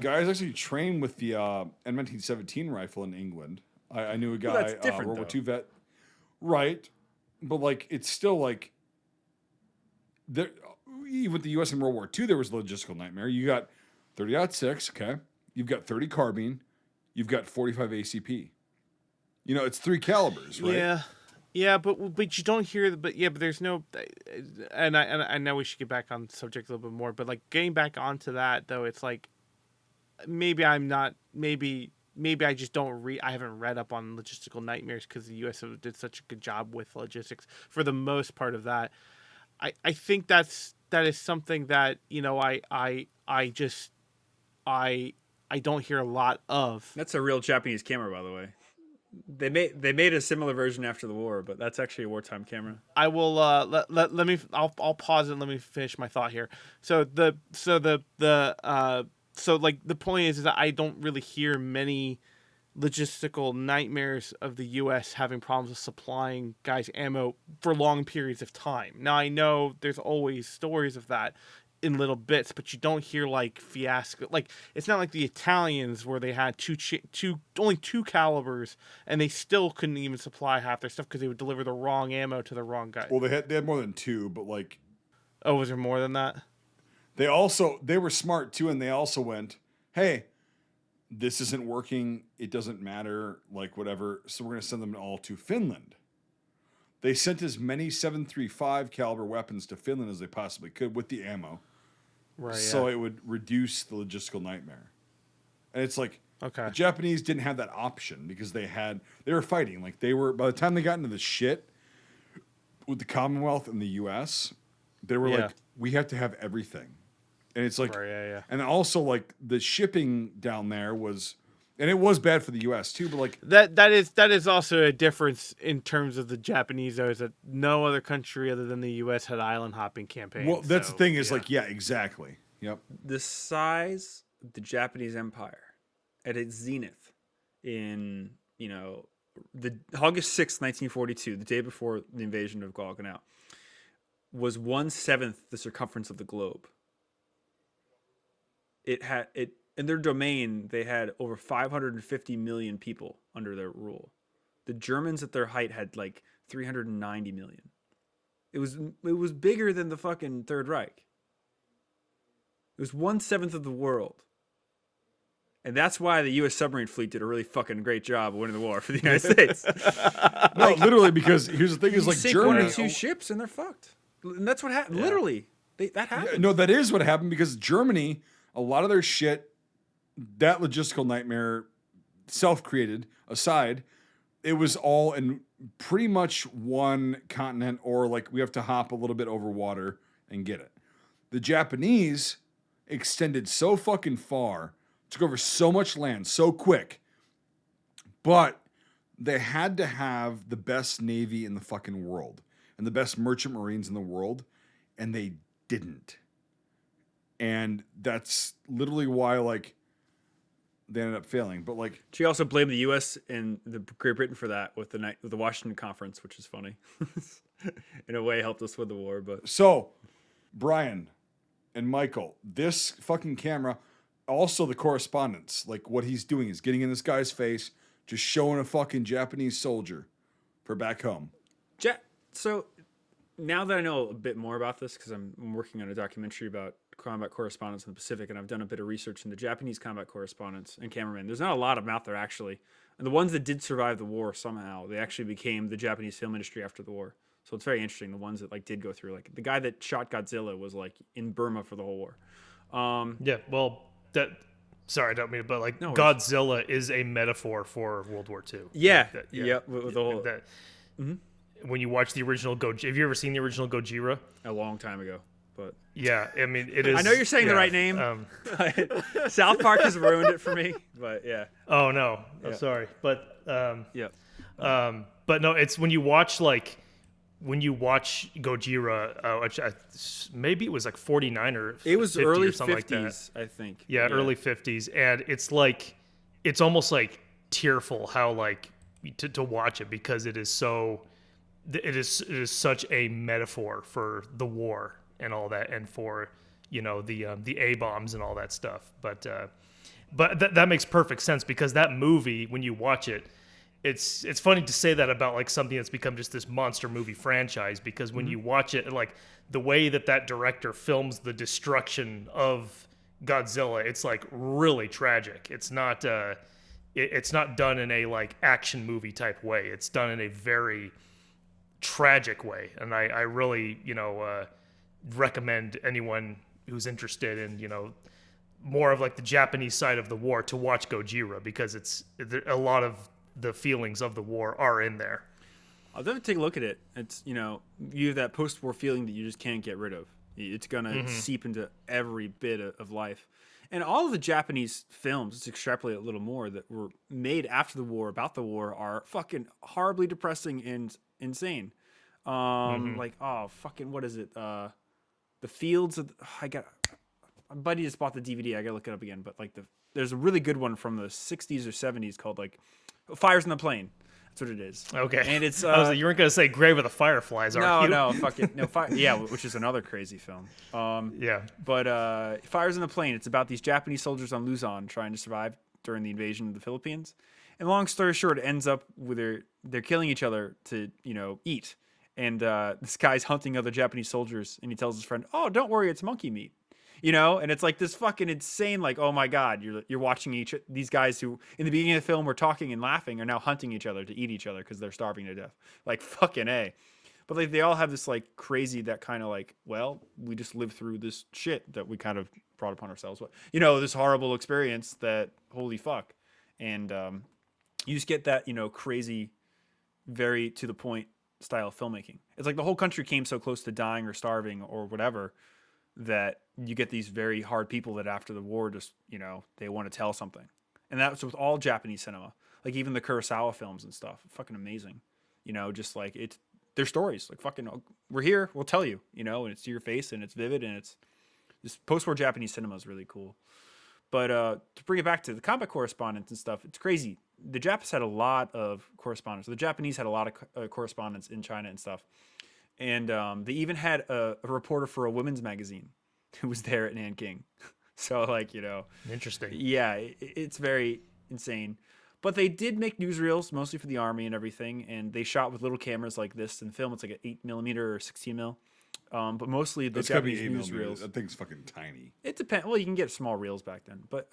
Guys actually trained with the M1917 rifle in England. I knew a guy, that's different, World War II vet. Right. But, like, it's still, like, even with the U.S. in World War II, there was a logistical nightmare. You got 30-06, okay? You've got 30 carbine. You've got 45 ACP. It's 3 calibers, right? Yeah. Yeah, but you don't hear. But there's no. And I know we should get back on the subject a little bit more. But like getting back onto that though, it's like maybe I'm not. Maybe I just don't read. I haven't read up on logistical nightmares because the U.S. did such a good job with logistics for the most part of that. I think that is something that I don't hear a lot of. That's a real Japanese camera, by the way. They made a similar version after the war, but that's actually a wartime camera. I will let me I'll pause and let me finish my thought here. So the point is that I don't really hear many logistical nightmares of the U.S. having problems with supplying guys ammo for long periods of time. Now I know there's always stories of that in little bits, but you don't hear like fiasco. Like it's not like the Italians where they had only two calibers and they still couldn't even supply half their stuff because they would deliver the wrong ammo to the wrong guy. Well, they had more than two, but like, oh, was there more than that? they were smart too, and they also went, hey, this isn't working. It doesn't matter, like whatever. So we're gonna send them all to Finland. They sent as many 7.35 caliber weapons to Finland as they possibly could with the ammo. Right. So it would reduce the logistical nightmare. And it's like, Okay. the Japanese didn't have that option because they were fighting. Like by the time they got into the shit with the Commonwealth and the US, they were like, we have to have everything. And it's like, and also like the shipping down there was, and it was bad for the US too, but like that is also a difference in terms of the Japanese, though, is that no other country other than the US had island hopping campaigns. well, that's the thing is like, yeah, exactly. Yep. The size of the Japanese Empire at its zenith in, the August 6th, 1942, the day before the invasion of Guadalcanal, was 1/7 the circumference of the globe. In their domain, they had over 550 million people under their rule. The Germans at their height had like 390 million. It was bigger than the fucking Third Reich. It was 1/7 of the world. And that's why the U.S. submarine fleet did a really fucking great job of winning the war for the United States. No, literally, because here's the thing: is like sink Germany. one or two ships and they're fucked. And that's what happened. Yeah. Literally, that happened. Yeah, no, that is what happened because Germany, a lot of their shit, that logistical nightmare, self-created aside, it was all in pretty much one continent, or like we have to hop a little bit over water and get it. The Japanese extended so fucking far, took over so much land so quick, but they had to have the best navy in the fucking world and the best merchant marines in the world, and they didn't. And that's literally why, like, they ended up failing. But like, She also blamed the U.S. and the Great Britain for that with the Washington Conference, which is funny. In a way, helped us win the war. But so Brian and Michael, this fucking camera, also the correspondence, like what he's doing is getting in this guy's face, just showing a fucking Japanese soldier for back home. So now that I know a bit more about this, because I'm working on a documentary about combat correspondence in the Pacific, and I've done a bit of research in the Japanese combat correspondents and cameramen. There's not a lot of them out there, actually. And the ones that did survive the war somehow, they actually became the Japanese film industry after the war. So it's very interesting. The ones that like did go through, like the guy that shot Godzilla was like in Burma for the whole war. Yeah, well, sorry, I don't mean it, but like No worries. Godzilla is a metaphor for World War II. Yeah, Like with the whole when you watch the original Gojira, have you ever seen the original Gojira? a long time ago. But Yeah, I mean it is. I know you're saying the yeah, right name. South Park has ruined it for me. But yeah, Oh no, Yeah. sorry, but yeah. but no, it's when you watch Gojira, which maybe it was like 49 or It was 50 early or something 50s, like that. I think. Yeah, early 50s, and it's almost like tearful how like to watch it because it is such a metaphor for the war and all that, and for the A bombs and all that stuff. But that makes perfect sense because that movie, when you watch it, it's funny to say that about like something that's become just this monster movie franchise, because when you watch it, like the way that director films the destruction of Godzilla, it's like really tragic. It's not done in a like action movie type way. It's done in a very tragic way, and I really recommend anyone who's interested in more of like the Japanese side of the war to watch Gojira, because a lot of the feelings of the war are in there. I'll definitely take a look at it. It's you have that post-war feeling that you just can't get rid of. It's gonna seep into every bit of life. And all of the Japanese films, let's extrapolate a little more, that were made after the war, about the war, are fucking horribly depressing and insane. Like, oh, fucking, what is it? The Fields of, my buddy just bought the DVD. I gotta look it up again. But like there's a really good one from the 60s or 70s called like Fires in the Plane. That's what it is. Okay. And it's I was like, you weren't gonna say Grave of the Fireflies, are you? No, fucking no. Yeah, which is another crazy film. Yeah. But Fires in the Plane. It's about these Japanese soldiers on Luzon trying to survive during the invasion of the Philippines. And long story short, it ends up with they're killing each other to eat. And this guy's hunting other Japanese soldiers, and he tells his friend, "Oh, don't worry, it's monkey meat." And it's like this fucking insane, like, oh my God, you're watching these guys who in the beginning of the film were talking and laughing are now hunting each other to eat each other because they're starving to death. Like, fucking A. But like they all have this like crazy, that kind of like, well, we just lived through this shit that we kind of brought upon ourselves. But this horrible experience that, holy fuck. And you just get that, crazy, very to the point style of filmmaking. It's like the whole country came so close to dying or starving or whatever, that you get these very hard people that after the war just, they want to tell something. And that's with all Japanese cinema. Like even the Kurosawa films and stuff. Fucking amazing. Just like they're stories. Like fucking, we're here, we'll tell you, and it's to your face and it's vivid and it's just post-war Japanese cinema is really cool. But to bring it back to the combat correspondence and stuff, it's crazy. The Japs had a lot of correspondence. The Japanese had a lot of correspondence in China and stuff. And they even had a reporter for a women's magazine who was there at Nanking. So, like, Interesting. Yeah, it's very insane. But they did make newsreels, mostly for the army and everything. And they shot with little cameras like this. In film, it's like an 8mm or 16mm. But mostly the Japanese newsreels. That thing's fucking tiny. It depends. Well, you can get small reels back then. But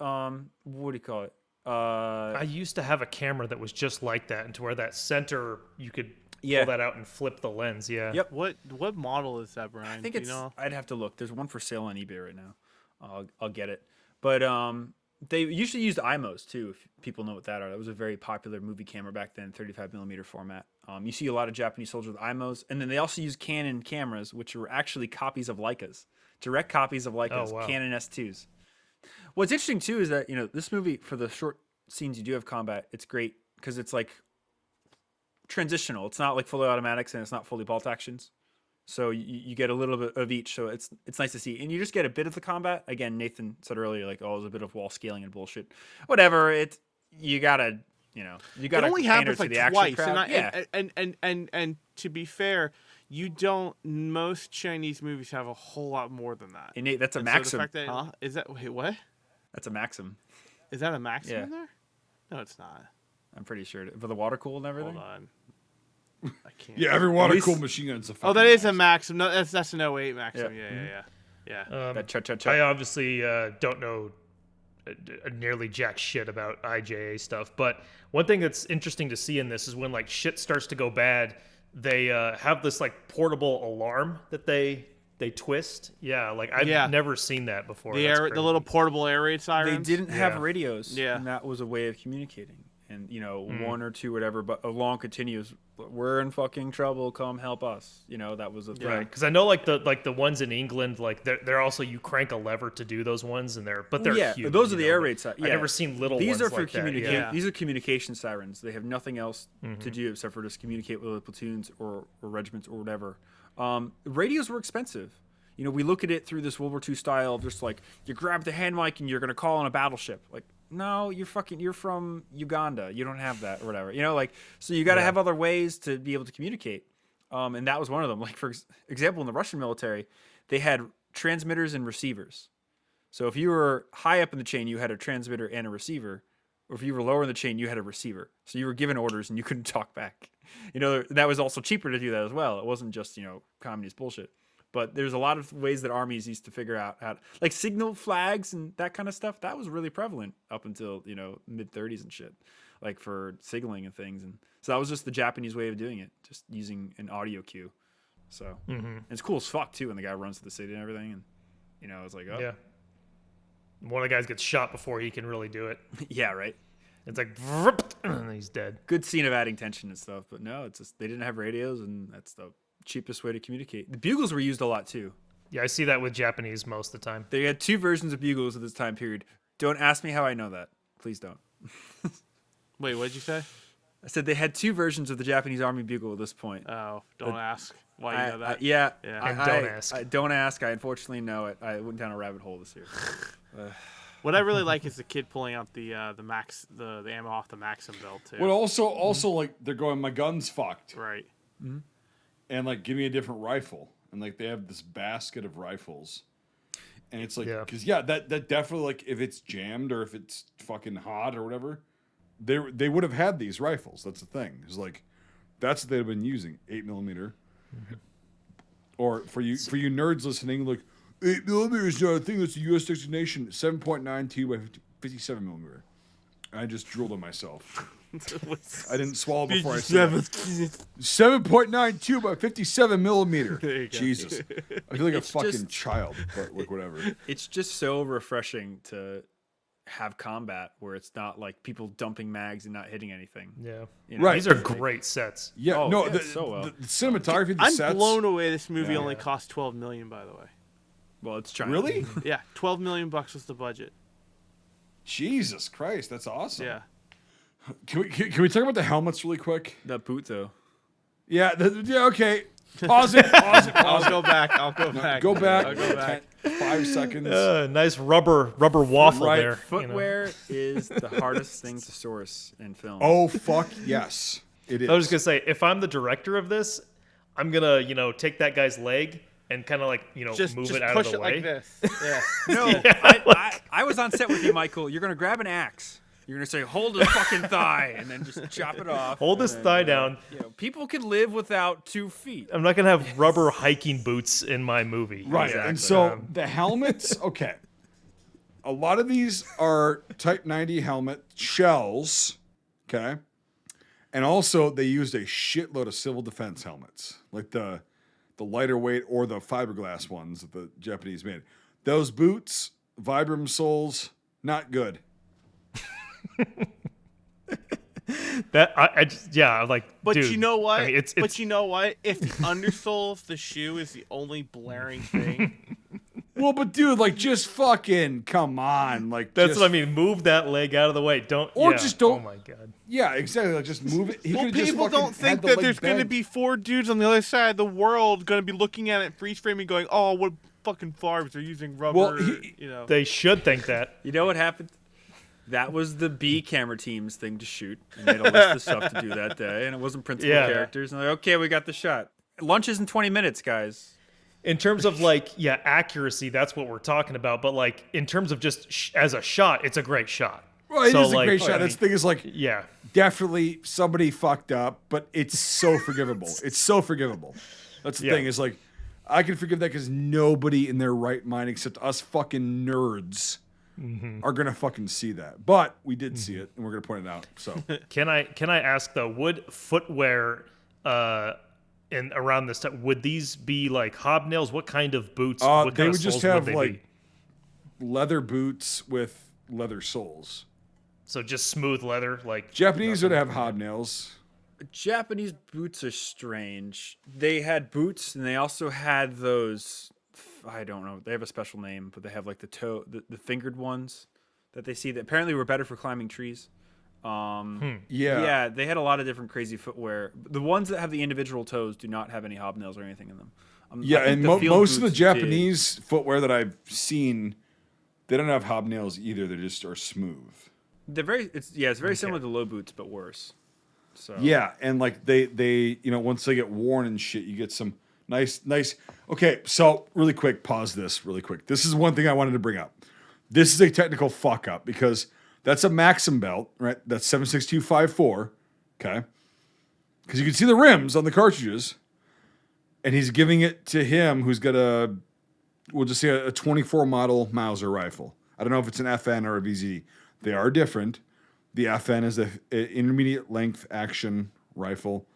what do you call it? I used to have a camera that was just like that, and to where that center, you could pull that out and flip the lens. Yeah. Yep. What model is that, Brian? I think I'd have to look. There's one for sale on eBay right now. I'll get it. But they usually used IMOs too, if people know what that are. That was a very popular movie camera back then, 35mm format. You see a lot of Japanese soldiers with IMOs, and then they also use Canon cameras, which were actually copies of Leicas, direct copies of Leicas, Canon S2s. What's interesting too is that this movie, for the short scenes you do have combat, it's great because it's like transitional. It's not like fully automatics and it's not fully bolt actions. So you get a little bit of each. So it's nice to see. And you just get a bit of the combat. Again, Nathan said earlier, like, oh, there's a bit of wall scaling and bullshit. Whatever. You gotta It only happens like twice. Crowd. And to be fair, most Chinese movies have a whole lot more than that. And Nate, that's a maxim. So the fact that, is that, wait, what? That's a maxim. Is that a maxim in there? No, it's not. I'm pretty sure. For the water cooled and everything? Hold on. I can't. Yeah, every water cooled machine gun's a fucking that is a maxim. No, that's an 08 maxim. Yeah. That cha-cha-cha. I obviously don't know nearly jack shit about IJA stuff, but one thing that's interesting to see in this is when like shit starts to go bad, they have this like portable alarm that they twist. Yeah, like I've never seen that before. The little portable air raid sirens. They didn't have radios. Yeah, and that was a way of communicating. And one or two, whatever, but a long continuous. We're in fucking trouble. Come help us. That was a thing. Right, because I know like the ones in England, like they're also, you crank a lever to do those ones, and they're huge. Those are the air raid sirens. I've never seen little. These ones are for like communication. that. These are communication sirens. They have nothing else to do except for just communicate with the platoons or regiments or whatever. Radios were expensive. We look at it through this World War II style of just like you grab the hand mic and you're gonna call on a battleship. Like, no, you're from Uganda. You don't have that or whatever. So you got to have other ways to be able to communicate. And that was one of them. Like, for example, in the Russian military, they had transmitters and receivers. So if you were high up in the chain, you had a transmitter and a receiver. Or if you were lower in the chain, you had a receiver. So you were given orders and you couldn't talk back. That was also cheaper to do that as well. It wasn't just, communist bullshit. But there's a lot of ways that armies used to figure out how to, like signal flags and that kind of stuff. That was really prevalent up until, mid 30s and shit, like for signaling and things. And so that was just the Japanese way of doing it, just using an audio cue. So and it's cool as fuck too when the guy runs to the city and everything. And, it's like, oh. Yeah. One of the guys gets shot before he can really do it. Yeah, right. It's like, and he's dead. Good scene of adding tension and stuff. But no, it's just, they didn't have radios and that's the cheapest way to communicate. The bugles were used a lot too. Yeah, I see that with Japanese most of the time. They had 2 versions of bugles at this time period. Don't ask me how I know that. Please don't. Wait, what did you say? I said they had 2 versions of the Japanese Army bugle at this point. Oh, don't ask why you know that. Yeah. And don't ask. Don't ask. I unfortunately know it. I went down a rabbit hole this year. What I really like is the kid pulling out the ammo off the Maxim belt too. Well, also like they're going, my gun's fucked, Right. and like give me a different rifle, and like they have this basket of rifles, and it's like, because that definitely, like, if it's jammed or if it's fucking hot or whatever, they would have had these rifles. That's the thing. It's like that's what they've been using, 8mm. Or for you nerds listening, like 8mm is not a thing. That's a U.S. designation. 7.92 by 57mm. I just drooled on myself. I didn't swallow before I said it. 7.92 by 57mm. Jesus, I feel like a fucking child, but like whatever. It's just so refreshing to have combat where it's not like people dumping mags and not hitting anything. Yeah. You know, Right. These are great sets. Yeah, Oh, no, yeah, the cinematography, the I'm sets. blown away. This movie Yeah. only cost $12 million, by the way. Well, it's China. Really? Yeah, $12 million was the budget. Jesus Christ, that's awesome. Yeah. Can we talk about the helmets really quick? That boot though. Yeah. Okay. Pause it. I'll go back. Go back. I'll go back. 5 seconds. Nice rubber waffle Right. there. you know. Footwear is the hardest thing to source in film. Oh fuck yes, it is. I was just gonna say, if I'm the director of this, I'm gonna take that guy's leg and kind of like Just move it out push of the it way. like this. Yeah. No, I was on set with you, Michael. You're gonna grab an axe. You're gonna say, "Hold his fucking thigh," and then just chop it off. Hold his thigh down. People can live without 2 feet. I'm not gonna have rubber hiking boots in my movie. Right. Exactly. And so the helmets, okay. A lot of these are Type 90 helmet shells, okay? And also they used a shitload of civil defense helmets, like the lighter weight or the fiberglass ones that the Japanese made. Those boots, Vibram soles, not good. That I just, like. But dude, you know what? I mean, it's But you know what? If the undersole of the shoe is the only blaring thing, Well, but dude, like, just fucking come on, like, that's just, what I mean. Move that leg out of the way. Don't. Or yeah. just don't- Oh my god. Yeah, exactly. Like, just move it. He well, could've just people fucking don't had think the that leg there's going to bent. be 4 dudes on the other side of the world going to be looking at it freeze framing, going, "Oh, what fucking farbs are using rubber?" Well, They should think that. You know what happened? That was the B camera team's thing to shoot, and they had a list of stuff to do that day, and it wasn't principal characters. And they're like, okay, we got the shot. Lunch is in 20 minutes, guys. In terms of accuracy, that's what we're talking about. But like in terms of just as a shot, it's a great shot. Well, it So, is a like, great shot. I This mean, thing is like, Yeah. definitely somebody fucked up, but it's so forgivable. It's so forgivable. That's the Yeah. thing, is like, I can forgive that because nobody in their right mind except us fucking nerds are gonna fucking see that. But we did see it, and we're gonna point it out. So Can I ask though? Would footwear in around this time, would these be like hobnails? What kind of boots? What they kind would of just soles have would they like be? leather boots with leather soles. So just smooth leather, like Japanese would have hobnails. Japanese boots are strange. They had boots, and they also had those. I don't know. They have a special name, but they have like the fingered ones that they see that apparently were better for climbing trees. Yeah, they had a lot of different crazy footwear. The ones that have the individual toes do not have any hobnails or anything in them. Yeah, I think and the field most of the boots Japanese footwear that I've seen, they don't have hobnails either. They just are smooth. They're very. It's very similar to low boots, but worse. So Yeah, and like they once they get worn and shit, you get some nice. Okay, so really quick, pause this really quick. This is one thing I wanted to bring up. This is a technical fuck up because that's a Maxim belt, right? That's 76254. Okay, because you can see the rims on the cartridges, and he's giving it to him who's got we'll just say a 24 model Mauser rifle. I don't know if it's an FN or a VZ. They are different. The FN is an intermediate length action rifle,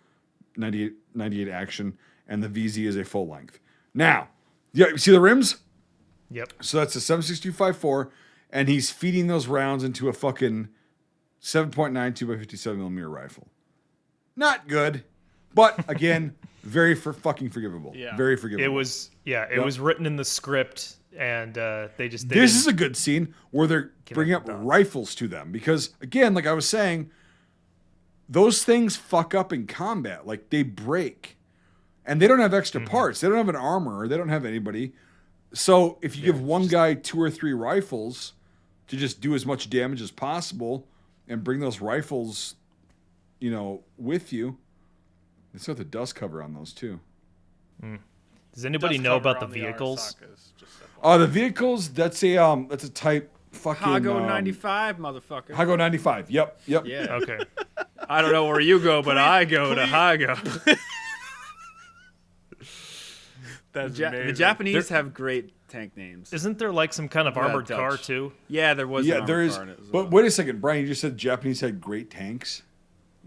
98 action, and the VZ is a full length. Now, yeah, you see the rims? Yep. So that's a 76254, and he's feeding those rounds into a fucking 7.92 by 57 millimeter rifle. Not good. But again, very fucking forgivable. Yeah. Very forgivable. It was written in the script, and they just This is a good scene where they're bringing up the dots. rifles to them because, again, like I was saying, those things fuck up in combat. Like they break, and they don't have extra parts. They don't have an armor. They don't have anybody. So if you give one guy 2 or 3 rifles to just do as much damage as possible, and bring those rifles, with you, it's got the dust cover on those too. Does anybody Dust know cover about the on vehicles? Arasakas, just FYI. The vehicles. That's a type fucking Hago 95, motherfucker. Hago 95. Yep. Yeah. Okay. I don't know where you go, but I go to Hago. That's The amazing. Japanese have great tank names. Isn't there like some kind of Yeah, armored Dutch. car too? Yeah, there was. Yeah, an there armored is. car in it as But well. wait a second, Brian. You just said Japanese had great tanks.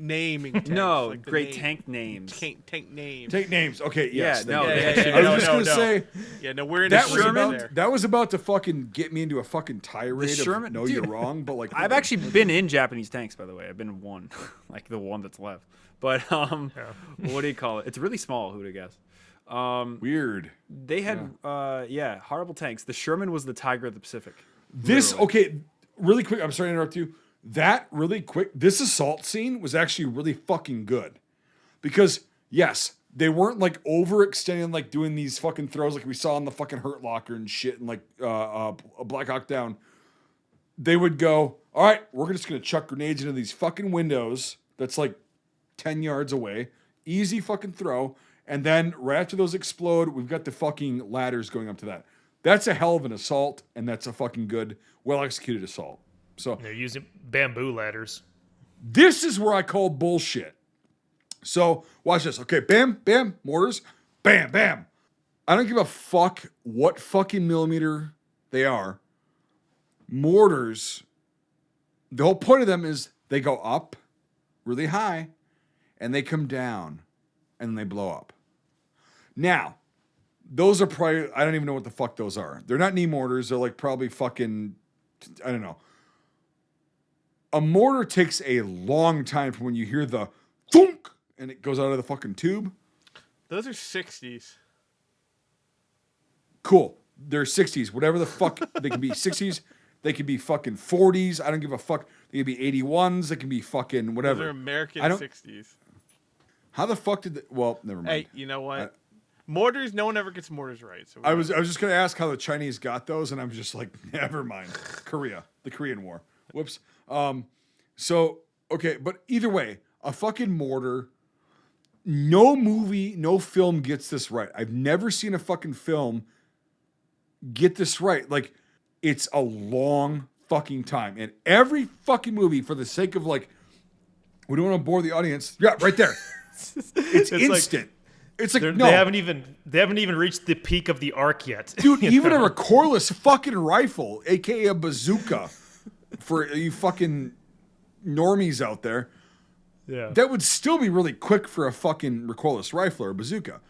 naming tanks, No, like the great name. tank names. Tank names. Take names. Okay. Yes. Yeah, no, thank you. they actually- I was no, just no, gonna no. say Yeah, no, we're in that agreement was there. that was about to fucking get me into a fucking tirade. Sherman- of, no, dude, you're wrong. But like, I've actually been in Japanese tanks, by the way. I've been in one, like the one that's left. But what do you call it? It's really small. Who'd have guessed? weird. They had horrible tanks. The Sherman was the Tiger of the Pacific. This Literally. okay, really quick. I'm sorry to interrupt you. That really quick. This assault scene was actually really fucking good, because yes, they weren't like overextending, like doing these fucking throws like we saw in the fucking Hurt Locker and shit, and like Black Hawk Down. They would go, all right, we're just gonna chuck grenades into these fucking windows. That's like 10 yards away. Easy fucking throw. And then right after those explode, we've got the fucking ladders going up to that. That's a hell of an assault, and that's a fucking good, well-executed assault. So They're using bamboo ladders. this is where I call bullshit. So watch this. Okay, bam, bam, mortars, bam, bam. I don't give a fuck what fucking millimeter they are. Mortars, the whole point of them is they go up really high, and they come down, and they blow up. Now, those are probably, I don't even know what the fuck those are. They're not knee mortars. They're like probably fucking, I don't know. A mortar takes a long time from when you hear the thunk and it goes out of the fucking tube. Those are 60s. Cool. They're 60s. Whatever the fuck. They can be 60s. They can be fucking 40s. I don't give a fuck. They can be 81s. They can be fucking whatever. Those are American I don't- 60s. How the fuck did well, never mind. Hey, you know what? Mortars, no one ever gets mortars right. So I was just gonna ask how the Chinese got those, and I'm just like, never mind. Korea, the Korean War. Whoops. So okay, but either way, a fucking mortar. No movie, no film gets this right. I've never seen a fucking film get this right. Like, it's a long fucking time, and every fucking movie, for the sake of like, we don't want to bore the audience. Yeah, right there. It's like- instant. It's like no. They haven't even reached the peak of the arc yet. Dude, You even know? a recoilless fucking rifle, aka a bazooka, for you fucking normies out there, Yeah. that would still be really quick for a fucking recoilless rifle or a bazooka.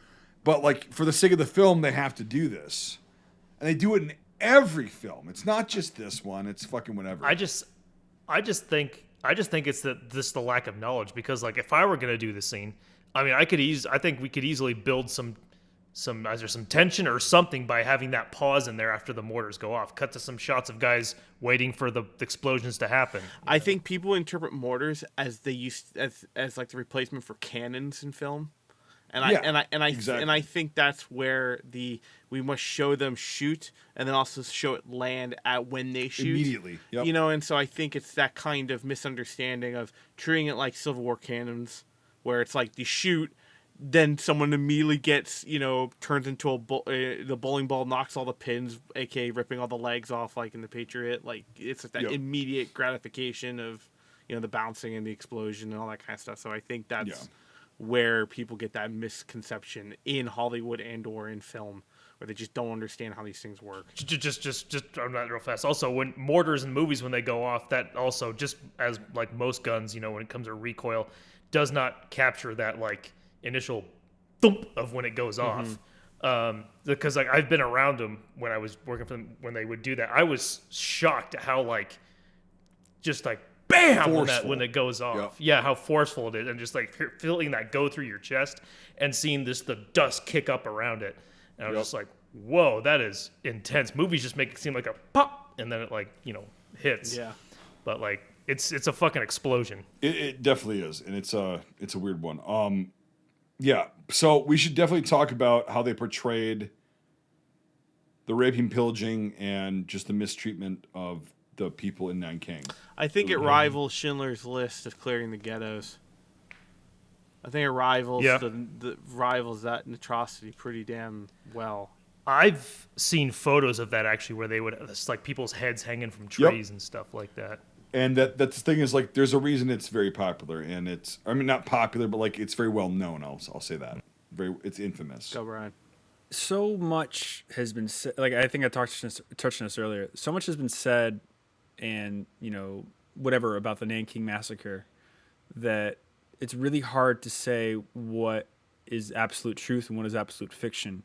But like, for the sake of the film, they have to do this, and they do it in every film. It's not just this one. It's fucking whatever. I just think it's just the lack of knowledge, because like if I were gonna do the scene, I mean, I think we could easily build some either some tension or something by having that pause in there after the mortars go off. Cut to some shots of guys waiting for the explosions to happen. I think people interpret mortars as they used as like the replacement for cannons in film. And exactly. I think that's where we must show them shoot and then also show it land at when they shoot Immediately. Yep. You know, and so I think it's that kind of misunderstanding of treating it like Civil War cannons, where it's like you shoot, then someone immediately gets, turns into the bowling ball, knocks all the pins, aka ripping all the legs off, like in the Patriot. Like it's like that Yep. immediate gratification of the bouncing and the explosion and all that kind of stuff. So I think that's where people get that misconception in Hollywood and or in film, where they just don't understand how these things work. Just I'm not real fast. Also, when mortars in movies, when they go off, that also, just as like most guns, when it comes to recoil, does not capture that like initial thump of when it goes off. Because like I've been around them when I was working for them when they would do that. I was shocked at how like just like bam Forceful. when it goes off. Yep. Yeah, how forceful it is, and just like feeling that go through your chest and seeing the dust kick up around it. And I was just like, whoa, that is intense. Movies just make it seem like a pop, and then it like hits. Yeah. But like it's a fucking explosion. It definitely is, and it's a weird one. Yeah. So we should definitely talk about how they portrayed the raping, pillaging, and just the mistreatment of the people in Nanking. I think it rivals Schindler's List of clearing the ghettos. I think it rivals the rivals that atrocity pretty damn well. I've seen photos of that actually, where they would it's like people's heads hanging from trees and stuff like that. And that's the thing is, like, there's a reason it's very popular, and not popular, but like it's very well known. I'll say that it's infamous. Go, Brian. So much has been said. Like, I think I touched on this earlier. So much has been said, and whatever about the Nanking massacre, that it's really hard to say what is absolute truth and what is absolute fiction.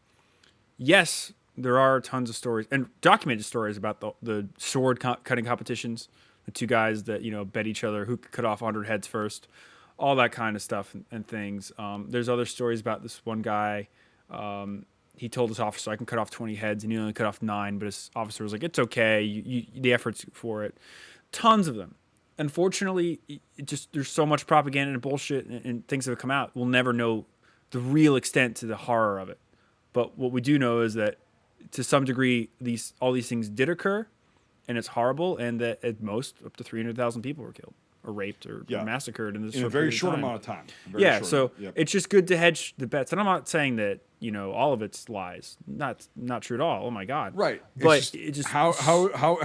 Yes, there are tons of stories and documented stories about the sword cutting competitions, the two guys that bet each other who could cut off 100 heads first, all that kind of stuff and things. There's other stories about this one guy. He told his officer, I can cut off 20 heads, and he only cut off 9, but his officer was like, it's okay, the effort's for it. Tons of them. Unfortunately, there's so much propaganda and bullshit and things that have come out. We'll never know the real extent to the horror of it. But what we do know is that, to some degree, all these things did occur, and it's horrible, and that at most up to 300,000 people were killed or raped or massacred in a very short amount of time. So it's just good to hedge the bets. And I'm not saying that all of it's lies. Not true at all. Oh my God. Right. But it's just how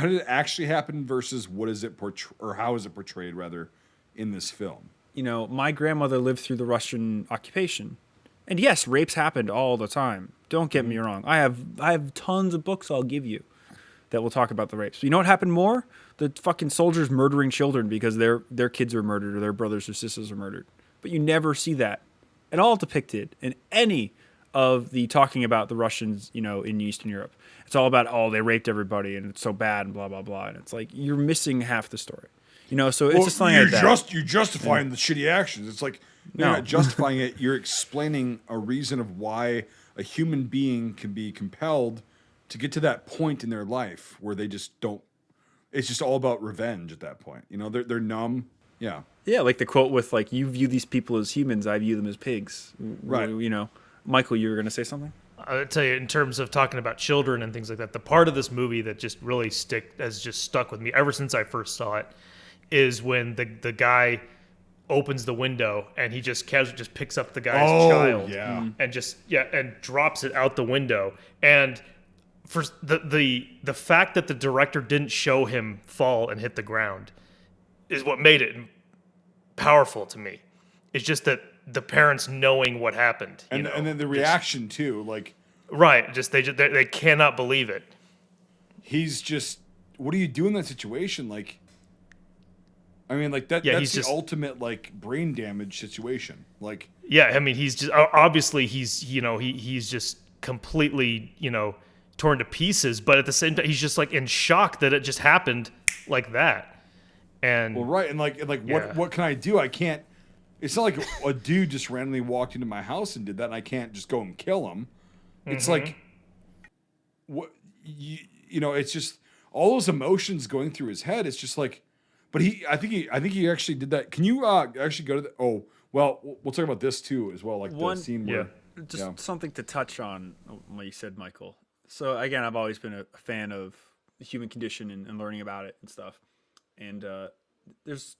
did it actually happen versus what is it or how is it portrayed rather in this film? My grandmother lived through the Russian occupation, and yes, rapes happened all the time. Don't get me wrong. I have tons of books I'll give you that will talk about the rapes. You know what happened more? The fucking soldiers murdering children because their kids are murdered or their brothers or sisters are murdered. But you never see that at all depicted in any of the talking about the Russians, in Eastern Europe. It's all about, they raped everybody and it's so bad and blah, blah, blah. And it's like, you're missing half the story. So it's just something like that. You're justifying the shitty actions. It's like, you're not justifying it. You're explaining a reason of why a human being can be compelled to get to that point in their life where they just don't. It's just all about revenge at that point. They're numb. Yeah. Yeah, like the quote with like, you view these people as humans, I view them as pigs. Right. Michael, you were going to say something? I'll tell you, in terms of talking about children and things like that, the part of this movie that just really has just stuck with me ever since I first saw it is when the guy opens the window and he just casually just picks up the guy's child and drops it out the window. And for the fact that the director didn't show him fall and hit the ground is what made it powerful to me. It's just that the parents knowing what happened, and then the reaction too, like right, they cannot believe it. He's just, what do you do in that situation? Like, I mean, like that. That's the ultimate like brain damage situation. Like, yeah, I mean, he's just obviously he's just completely torn to pieces, but at the same time he's just like in shock that it just happened like that. And right, and like what can I do? I can't. It's not like a dude just randomly walked into my house and did that, and I can't just go and kill him. It's like, what it's just all those emotions going through his head. It's just like, but I think he actually did that. Can you actually go to the? Oh, well, we'll talk about this too as well, like the scene where something to touch on what you said, Michael. So again, I've always been a fan of the human condition and learning about it and stuff. And there's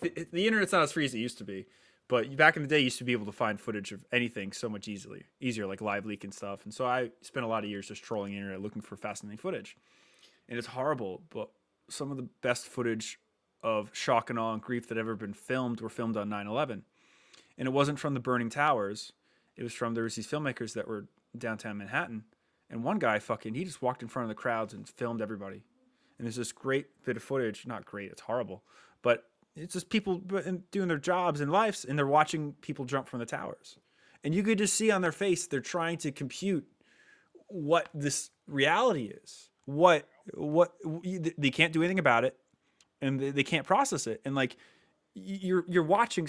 the internet's not as free as it used to be, but back in the day, you used to be able to find footage of anything so much easier, like Live Leak and stuff. And so I spent a lot of years just trolling the internet looking for fascinating footage. And it's horrible, but some of the best footage of shock and awe and grief that ever been filmed were filmed on 9/11. And it wasn't from the burning towers. It was there was these filmmakers that were downtown Manhattan. And one guy he just walked in front of the crowds and filmed everybody. And there's this great bit of footage, not great, it's horrible, but it's just people doing their jobs and lives, and they're watching people jump from the towers. And you could just see on their face, they're trying to compute what this reality is. What they can't do anything about it. and they can't process it. And like you're watching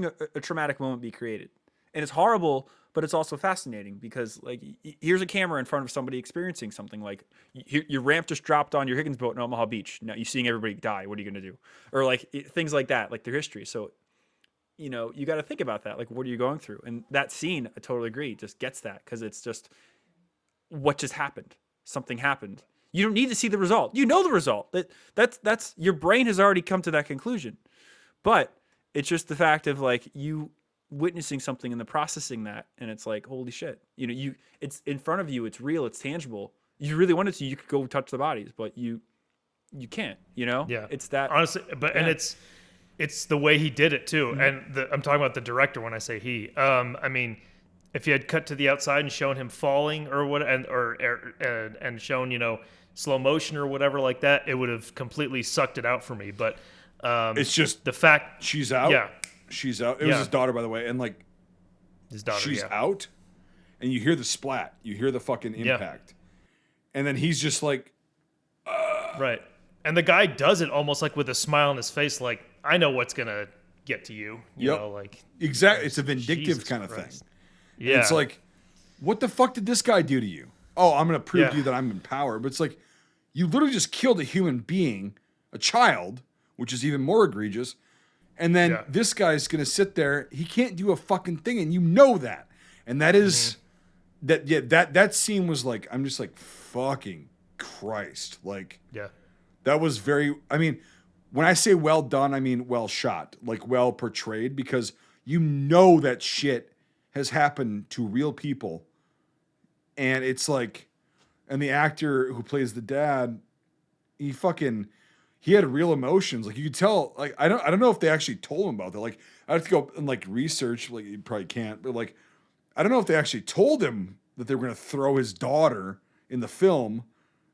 a traumatic moment be created, and it's horrible, but it's also fascinating because like here's a camera in front of somebody experiencing something. Like your ramp just dropped on your Higgins boat in Omaha Beach. Now you're seeing everybody die. What are you going to do? Or like things like that, like their history. So you know, you got to think about that. Like, what are you going through? And that scene, I totally agree, just gets that because it's just what just happened. Something happened. You don't need to see the result. You know the result. That's your brain has already come to that conclusion. But it's just the fact of like you witnessing something and the processing that, and it's like, holy shit. You know, it's in front of you. It's real. It's tangible. You really wanted to, you could go touch the bodies, but you can't. You know. Yeah. It's that honestly, but and it's the way he did it too. Mm-hmm. And I'm talking about the director when I say he. I mean, if you had cut to the outside and shown him falling or what, and shown, you know, slow motion or whatever like that, it would have completely sucked it out for me. But it's just the fact she's out. Yeah, she's out. It was his daughter, by the way, and like his daughter. She's out, and you hear the splat. You hear the fucking impact, and then he's just like, right. And the guy does it almost like with a smile on his face, like, I know what's gonna get to you. You know, like exactly. It's a vindictive Jesus kind of Christ. thing. Yeah, and it's like, what the fuck did this guy do to you? Oh, I'm gonna prove to you that I'm in power. But it's like, you literally just killed a human being, a child, which is even more egregious. And then this guy's gonna sit there. He can't do a fucking thing, and you know that. And that is that. Yeah, that scene was like, I'm just like, fucking Christ, like, that was very. I mean, when I say well done, I mean well shot, like well portrayed, because you know that shit has happened to real people. And it's like, and the actor who plays the dad, he had real emotions. Like you could tell, like, I don't know if they actually told him about that. Like I have to go and like research, like you probably can't, but like, I don't know if they actually told him that they were going to throw his daughter in the film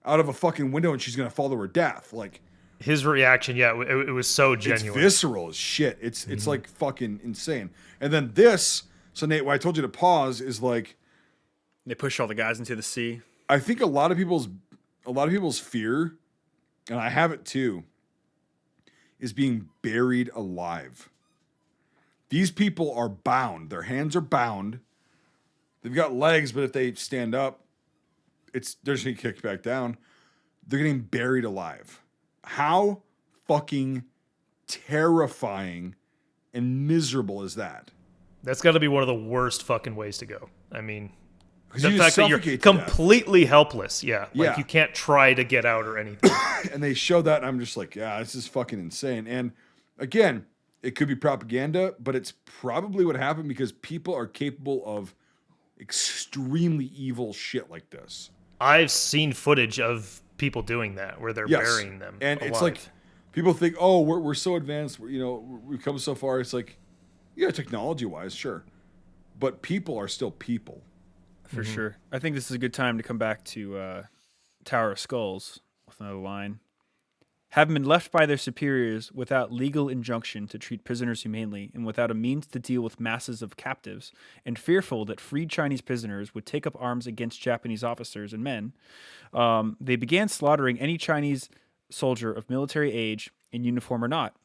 out of a fucking window and she's going to fall to her death. Like his reaction, it was so genuine. It's visceral as shit. It's like fucking insane. And then this, so Nate, why I told you to pause is like, they push all the guys into the sea. I think a lot of people's fear, and I have it too, is being buried alive. These people are bound. Their hands are bound. They've got legs, but if they stand up, they're just getting kicked back down. They're getting buried alive. How fucking terrifying and miserable is that? That's got to be one of the worst fucking ways to go. I mean, the you fact that you're completely helpless. Like you can't try to get out or anything. And they show that, and I'm just like, yeah, this is fucking insane. And again, it could be propaganda, but it's probably what happened because people are capable of extremely evil shit like this. I've seen footage of people doing that where they're burying them and alive. It's like people think, oh, we're so advanced, we've come so far. It's like, yeah, technology wise, sure, but people are still people for sure. I think this is a good time to come back to Tower of Skulls with another line. Having been left by their superiors without legal injunction to treat prisoners humanely and without a means to deal with masses of captives, and fearful that freed Chinese prisoners would take up arms against Japanese officers and men, they began slaughtering any Chinese soldier of military age, in uniform or not.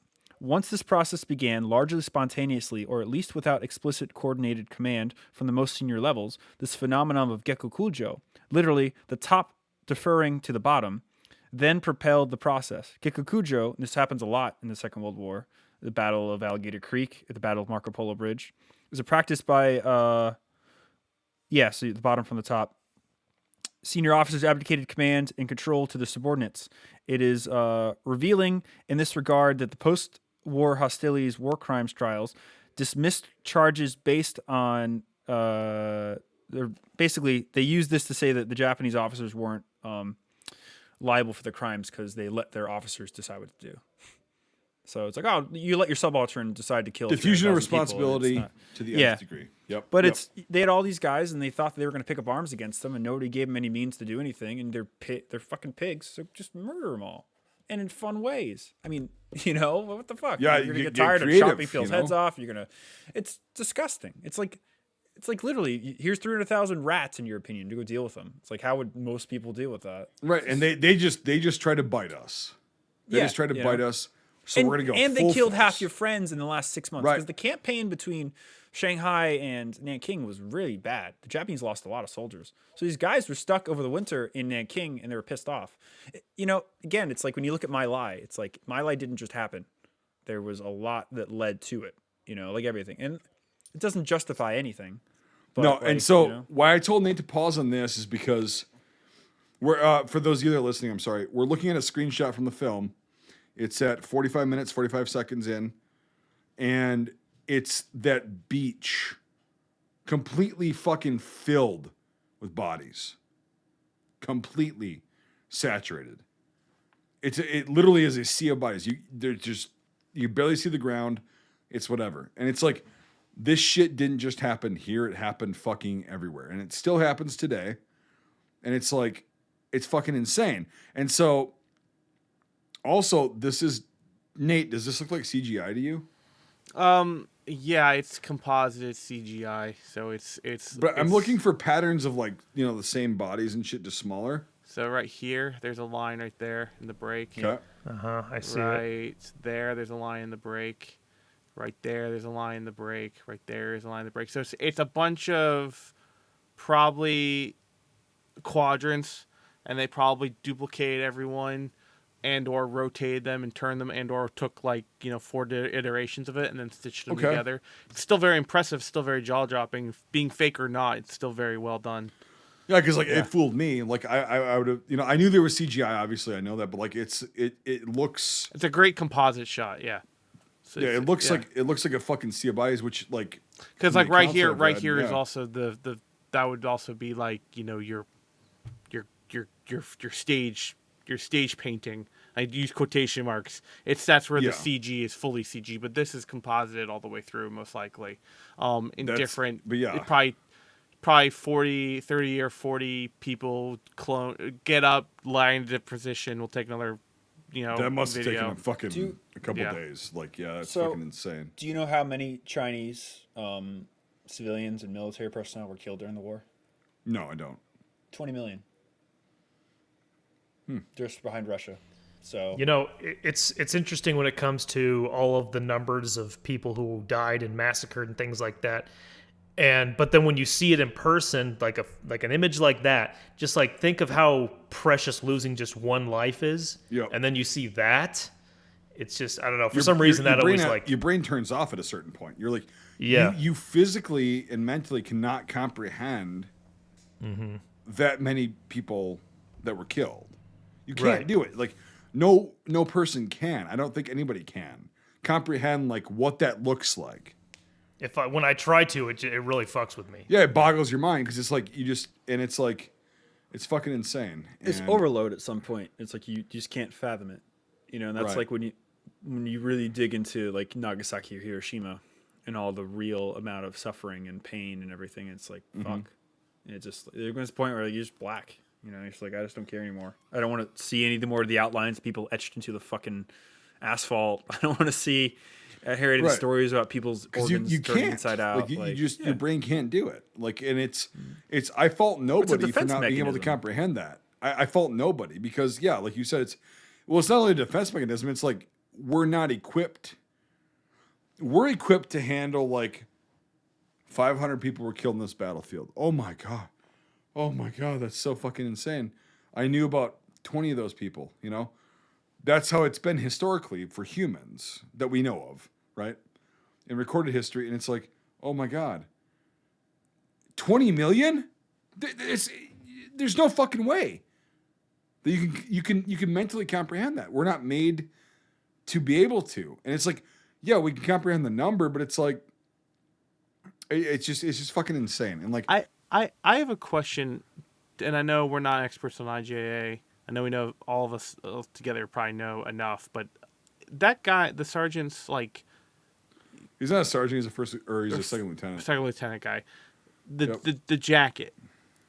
Once this process began, largely spontaneously, or at least without explicit coordinated command from the most senior levels, this phenomenon of Gekkokujo, literally the top deferring to the bottom, then propelled the process. Gekkokujo, and this happens a lot in the Second World War, the Battle of Alligator Creek, the Battle of Marco Polo Bridge, is a practice by, so the bottom from the top. Senior officers abdicated command and control to their subordinates. It is revealing in this regard that the post-war hostilities, war crimes trials dismissed charges based on, they use this to say that the Japanese officers weren't liable for the crimes because they let their officers decide what to do. So it's like, oh, you let your subaltern decide to kill. Diffusion of responsibility to the nth degree. Yep. But they had all these guys, and they thought they were going to pick up arms against them, and nobody gave them any means to do anything, and they're fucking pigs, so just murder them all, and in fun ways. I mean, what the fuck? Yeah, you're gonna get tired of chopping people's heads off. It's disgusting. It's like literally, here's 300,000 rats in your opinion to go deal with them. It's like, how would most people deal with that? Right, and they just try to bite us. They just tried to bite us. So and, we're gonna go. And they full killed force. half your friends in the last 6 months Right. because the campaign between Shanghai and Nanking was really bad. The Japanese lost a lot of soldiers. So these guys were stuck over the winter in Nanking and they were pissed off. Again, it's like when you look at My Lai, it's like My Lai didn't just happen. There was a lot that led to it, like everything. And it doesn't justify anything. But No, like, and so why I told Nate to pause on this is because we're for those of you that are listening, I'm sorry, we're looking at a screenshot from the film. It's at 45 minutes, 45 seconds in, and it's that beach completely fucking filled with bodies, completely saturated. It literally is a sea of bodies. You barely see the ground. It's whatever, and it's like this shit didn't just happen here. It happened fucking everywhere, and it still happens today. And it's like it's fucking insane. And so. Also, this is Nate. Does this look like CGI to you? Yeah, it's composited CGI, so it's. But I'm looking for patterns of the same bodies and shit, just smaller. So right here, there's a line right there in the break. Okay. I see it. Right there, there's a line in the break. Right there, there's a line in the break. Right there is a line in the break. So it's a bunch of probably quadrants, and they probably duplicated everyone. And or rotated them and turned them and or took 4 iterations of it and then stitched them together. It's still very impressive, still very jaw-dropping. Being fake or not, it's still very well done. Yeah, because it fooled me. Like I would have, I knew there was CGI. Obviously, I know that, but it looks. It's a great composite shot. Yeah. So it looks like a fucking sea of bodies, which because right here is yeah. also the that would also be your stage painting. I use quotation marks. That's where the CG is fully CG, but this is composited all the way through, most likely. Probably 30 or 40 people get up, line into position. We'll take another, that must have video. taken a couple days. That's fucking insane. Do you know how many Chinese civilians and military personnel were killed during the war? No, I don't. 20 million. Just behind Russia. So it's interesting when it comes to all of the numbers of people who died and massacred and things like that. But then when you see it in person, like an image like that, just think of how precious losing just one life is. Yep. And then you see that, it's just, I don't know, for some reason that always your brain turns off at a certain point. You're like, yeah, you physically and mentally cannot comprehend that many people that were killed. You can't do it. No person can. I don't think anybody can comprehend what that looks like. When I try to, it really fucks with me. Yeah, it boggles your mind because it's it's fucking insane. It's overload at some point. It's like you just can't fathom it. And that's Right. when you really dig into Nagasaki or Hiroshima and all the real amount of suffering and pain and everything. It's like fuck. And it just there's this point where you're just black. You're just like, I just don't care anymore. I don't want to see any more of the outlines of people etched into the fucking asphalt. I don't want to see hear any of the stories about people's organs you turning can't. inside out. Your brain can't do it. And it's I fault nobody for not being able to comprehend that. I fault nobody because like you said, it's not only a defense mechanism. It's like we're not equipped. We're equipped to handle 500 people were killed in this battlefield. Oh my god, that's so fucking insane. I knew about 20 of those people. That's how it's been historically for humans that we know of, right? In recorded history, and it's like, oh my god, 20 million? There's no fucking way that you can mentally comprehend that. We're not made to be able to, and it's like, yeah, we can comprehend the number, but it's like, it's just fucking insane, and I have a question, and I know we're not experts on IJA. I know we know all of us together probably know enough, but that guy, the sergeant's he's not a sergeant. He's a second lieutenant. Second lieutenant guy. The jacket,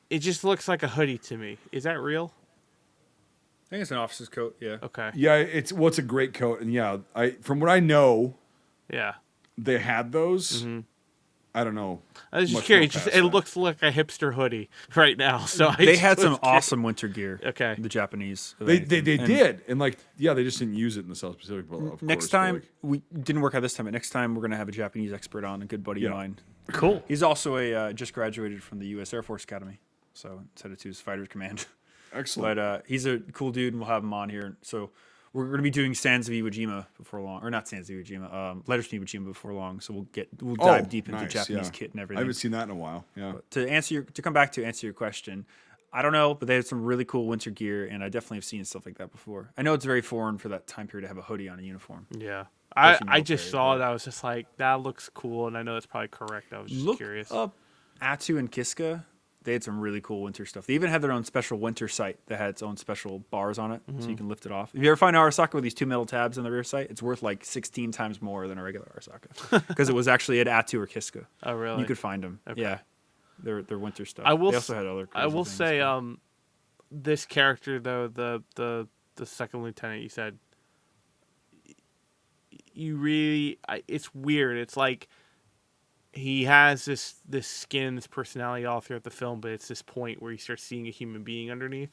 it just looks like a hoodie to me. Is that real? I think it's an officer's coat. Yeah. Okay. Yeah, it's a great coat, and from what I know, yeah, they had those. I don't know. I was just much curious. more Just, past it that. looks like a hipster hoodie right now. So They had was some curious. awesome winter gear. Okay. The Japanese. They And did, and like they just didn't use it in the South Pacific. But of Next course, but, time like, we didn't work out this time, but next time we're gonna have a Japanese expert on, a good buddy of mine. Cool. He's also a just graduated from the U.S. Air Force Academy, so it's headed to his fighter's command. excellent. But he's a cool dude, and we'll have him on here. So we're going to be doing Sands of Iwo Jima before long, or not Sands of Iwo Jima, Letters from Iwo Jima before long. So we'll dive deep into nice, Japanese yeah. kit and I everything. haven't seen that in a while. Yeah. To answer your question, I don't know, but they had some really cool winter gear, and I definitely have seen stuff like that before. I know it's very foreign for that time period to have a hoodie on a uniform. Yeah. Especially I just military, saw but- it. I was just like, that looks cool, and I know that's probably correct. I was just Look curious. up Attu and Kiska. They had some really cool winter stuff. They even had their own special winter sight that had its own special bars on it, so you can lift it off. If you ever find an Arasaka with these 2 metal tabs on the rear sight, it's worth like 16 times more than a regular Arasaka because it was actually at Attu or Kiska. Oh, really? You could find them. Okay. Yeah, they're winter stuff. I will. They also had other. I will crazy say, things, this character though, the second lieutenant, you said, you really, it's weird. It's like he has this skin, this personality all throughout the film, but it's this point where you start seeing a human being underneath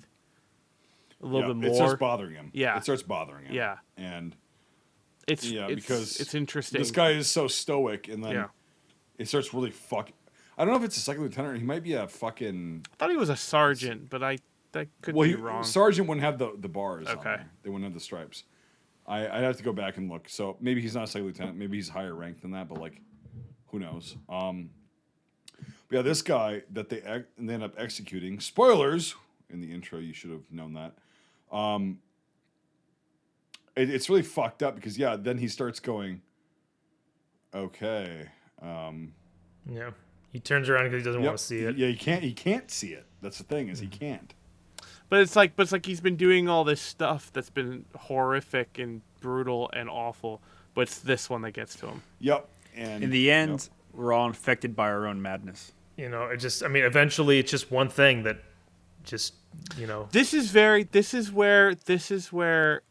a little bit more. It starts bothering him. Yeah. It starts bothering him. Yeah. And It's because it's interesting. this guy is so stoic, and then Yeah. it starts really I don't know if it's a second lieutenant. Or he might be a fucking. I thought he was a sergeant, but that could be wrong. Sergeant wouldn't have the bars. on Okay. there. They wouldn't have the stripes. I'd have to go back and look. So maybe he's not a second lieutenant. Maybe he's higher ranked than that. But like, who knows? But yeah, this guy that they end up executing. Spoilers in the intro. You should have known that. It's really fucked up because then he starts going. Okay. Yeah. He turns around because he doesn't want to see it. Yeah, he can't see it. That's the thing, is he can't. But it's like he's been doing all this stuff that's been horrific and brutal and awful, but it's this one that gets to him. Yep. And in the end, we're all infected by our own madness. Eventually it's just one thing that just, This is where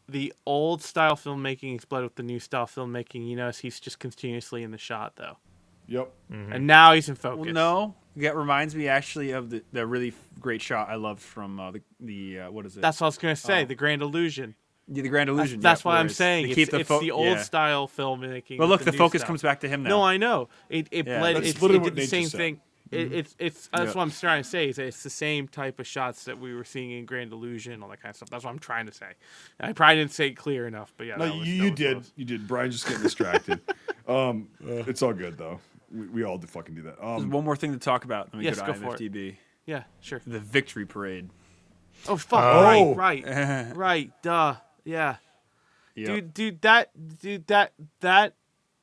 the old style filmmaking exploded with the new style filmmaking. You notice he's just continuously in the shot though. Yep. And now he's in focus. Well, no, that reminds me actually of the really great shot I loved from the what is it? That's what I was gonna say. The Grand Illusion. The Grand Illusion. That's what where I'm saying. they It's keep the old style filmmaking. But look, with the new focus style. comes back to him now. No, I know. It Yeah. bled. That's It literally did what the Nate same just said. thing. That's what I'm trying to say. Is it's the same type of shots that we were seeing in Grand Illusion, all that kind of stuff. That's what I'm trying to say. I probably didn't say it clear enough, but yeah. No, that was you did. close. You did. Brian's just getting distracted. It's all good though. We all fucking do that. There's one more thing to talk about. Then we Yes, go go to for it. IMFDB. Yeah, sure. The Victory Parade. Oh fuck! Oh. Right. Duh. Yeah. Yep. Dude, that.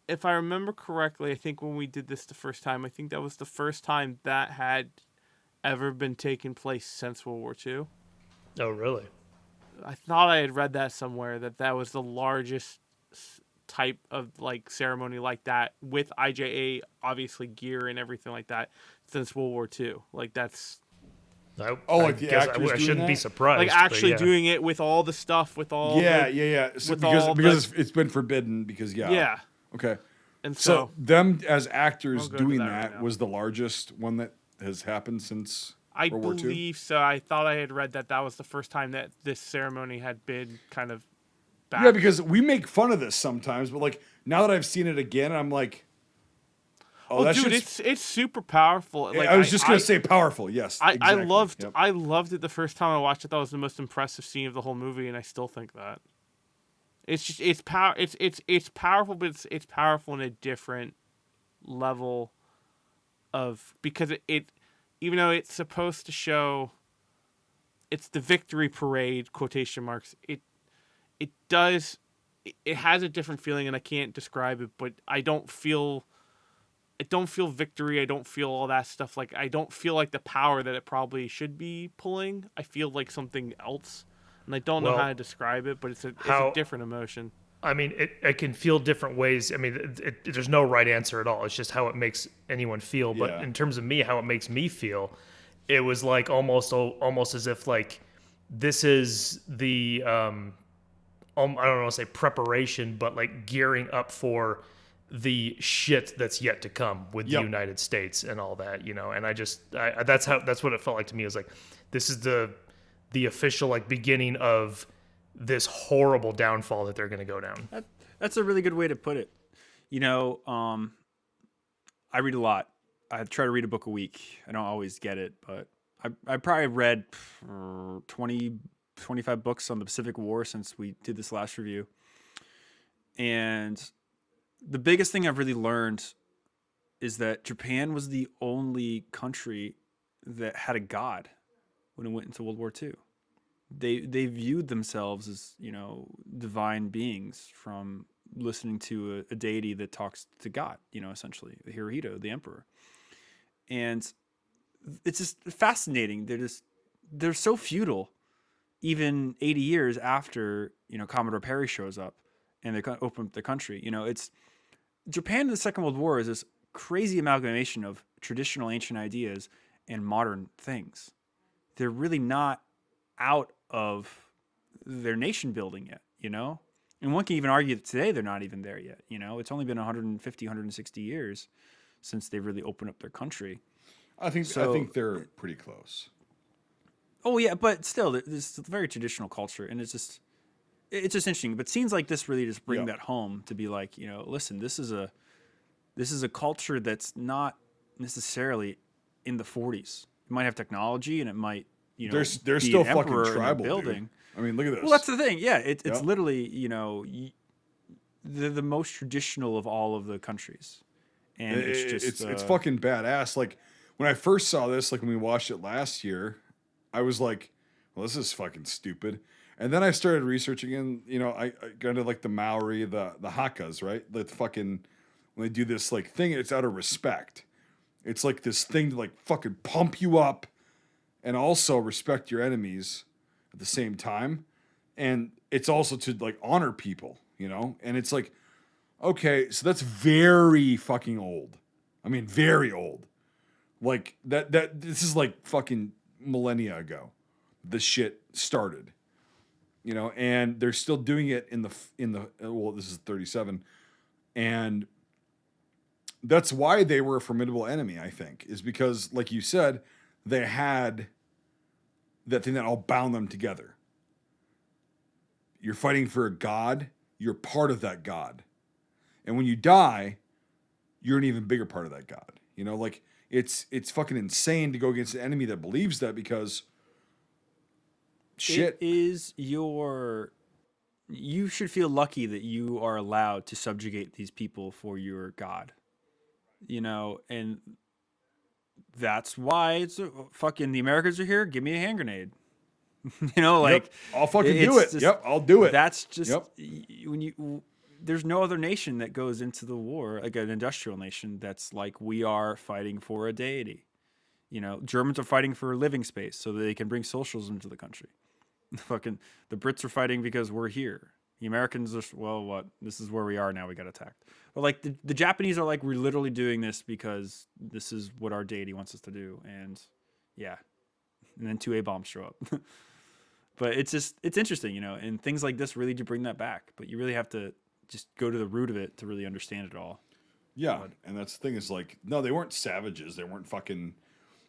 If I remember correctly, I think when we did this the first time, I think that was the first time that had ever been taking place since World War II. Oh, really? I thought I had read that somewhere that was the largest type of like ceremony like that with IJA obviously gear and everything like that since World War II. Like that's like the guess actors I doing shouldn't be that? surprised. like but actually yeah. doing it with all the stuff with all Yeah. So with because all it's been forbidden because yeah. Okay. And So so them as actors I'll go to doing that that right now. was the largest one that has happened since I World War II. believe so. I thought I had read that was the first time that this ceremony had been kind of back. Yeah, because we make fun of this sometimes, but like now that I've seen it again, I'm like, oh, that dude, shit's- it's super powerful. Like I was just gonna say powerful. Yes, I exactly. loved Yep. I loved it the first time I watched it. That was the most impressive scene of the whole movie, and I still think that. It's just it's powerful, but it's powerful in a different level of because it even though it's supposed to show it's the victory parade quotation marks it has a different feeling, and I can't describe it, but I don't feel victory. I don't feel all that stuff. Like I don't feel like the power that it probably should be pulling. I feel like something else, and I don't know how to describe it. But it's a different emotion. I mean, it can feel different ways. I mean, there's no right answer at all. It's just how it makes anyone feel. But Yeah. in terms of me, how it makes me feel, it was like almost as if like this is the I don't want to say preparation, but like gearing up for the shit that's yet to come with the United States and all that, you know. And that's what it felt like to me. It was like, this is the official like beginning of this horrible downfall that they're going to go down. That's a really good way to put it. You know, I read a lot. I try to read a book a week. I don't always get it, but I probably read 20, 25 books on the Pacific War since we did this last review. And the biggest thing I've really learned is that Japan was the only country that had a god when it went into World War II. They viewed themselves as, you know, divine beings from listening to a deity that talks to God, you know, essentially, Hirohito, the emperor. And it's just fascinating. They're so feudal, even 80 years after, you know, Commodore Perry shows up and they open up the country. You know, it's Japan in the Second World War is this crazy amalgamation of traditional ancient ideas and modern things. They're really not out of their nation building yet, you know? And one can even argue that today they're not even there yet, you know? It's only been 150, 160 years since they've really opened up their country. I think they're pretty close. Oh yeah, but still, it's a very traditional culture, and it's just interesting. But scenes like this really just bring that home to be like, you know, listen, this is a culture that's not necessarily in the 40s. It might have technology, and it might, you know, they're still fucking tribal, building. Dude. I mean, look at this. Well, that's the thing. Yeah, it's literally, you know, they're the most traditional of all of the countries, and it's fucking badass. Like when I first saw this, like when we watched it last year, I was like, well, this is fucking stupid. And then I started researching, and you know, I got into like the Maori, the Hakas, right? The fucking when they do this like thing, it's out of respect. It's like this thing to like fucking pump you up, and also respect your enemies at the same time. And it's also to like honor people, you know? And it's like, okay, so that's very fucking old. I mean, very old. Like that this is like fucking millennia ago. This shit started. You know, and they're still doing it in the well, this is 37. And that's why they were a formidable enemy, I think, is because, like you said, they had that thing that all bound them together. You're fighting for a god, you're part of that god. And when you die, you're an even bigger part of that god. You know, like it's fucking insane to go against an enemy that believes that, because shit. It is you should feel lucky that you are allowed to subjugate these people for your god. You know, and that's why it's fucking the Americans are here. Give me a hand grenade. You know, like I'll fucking do it. Just, I'll do it. That's just when there's no other nation that goes into the war, like an industrial nation, that's like we are fighting for a deity. You know, Germans are fighting for living space so that they can bring socialism to the country. The Brits are fighting because we're here. The Americans are, well, what? This is where we are now. We got attacked. But like the Japanese are like, we're literally doing this because this is what our deity wants us to do. And yeah. And then 2 A-bombs show up. But it's interesting, you know, and things like this really do bring that back. But you really have to just go to the root of it to really understand it all. Yeah. And that's the thing is like, no, they weren't savages. They weren't fucking,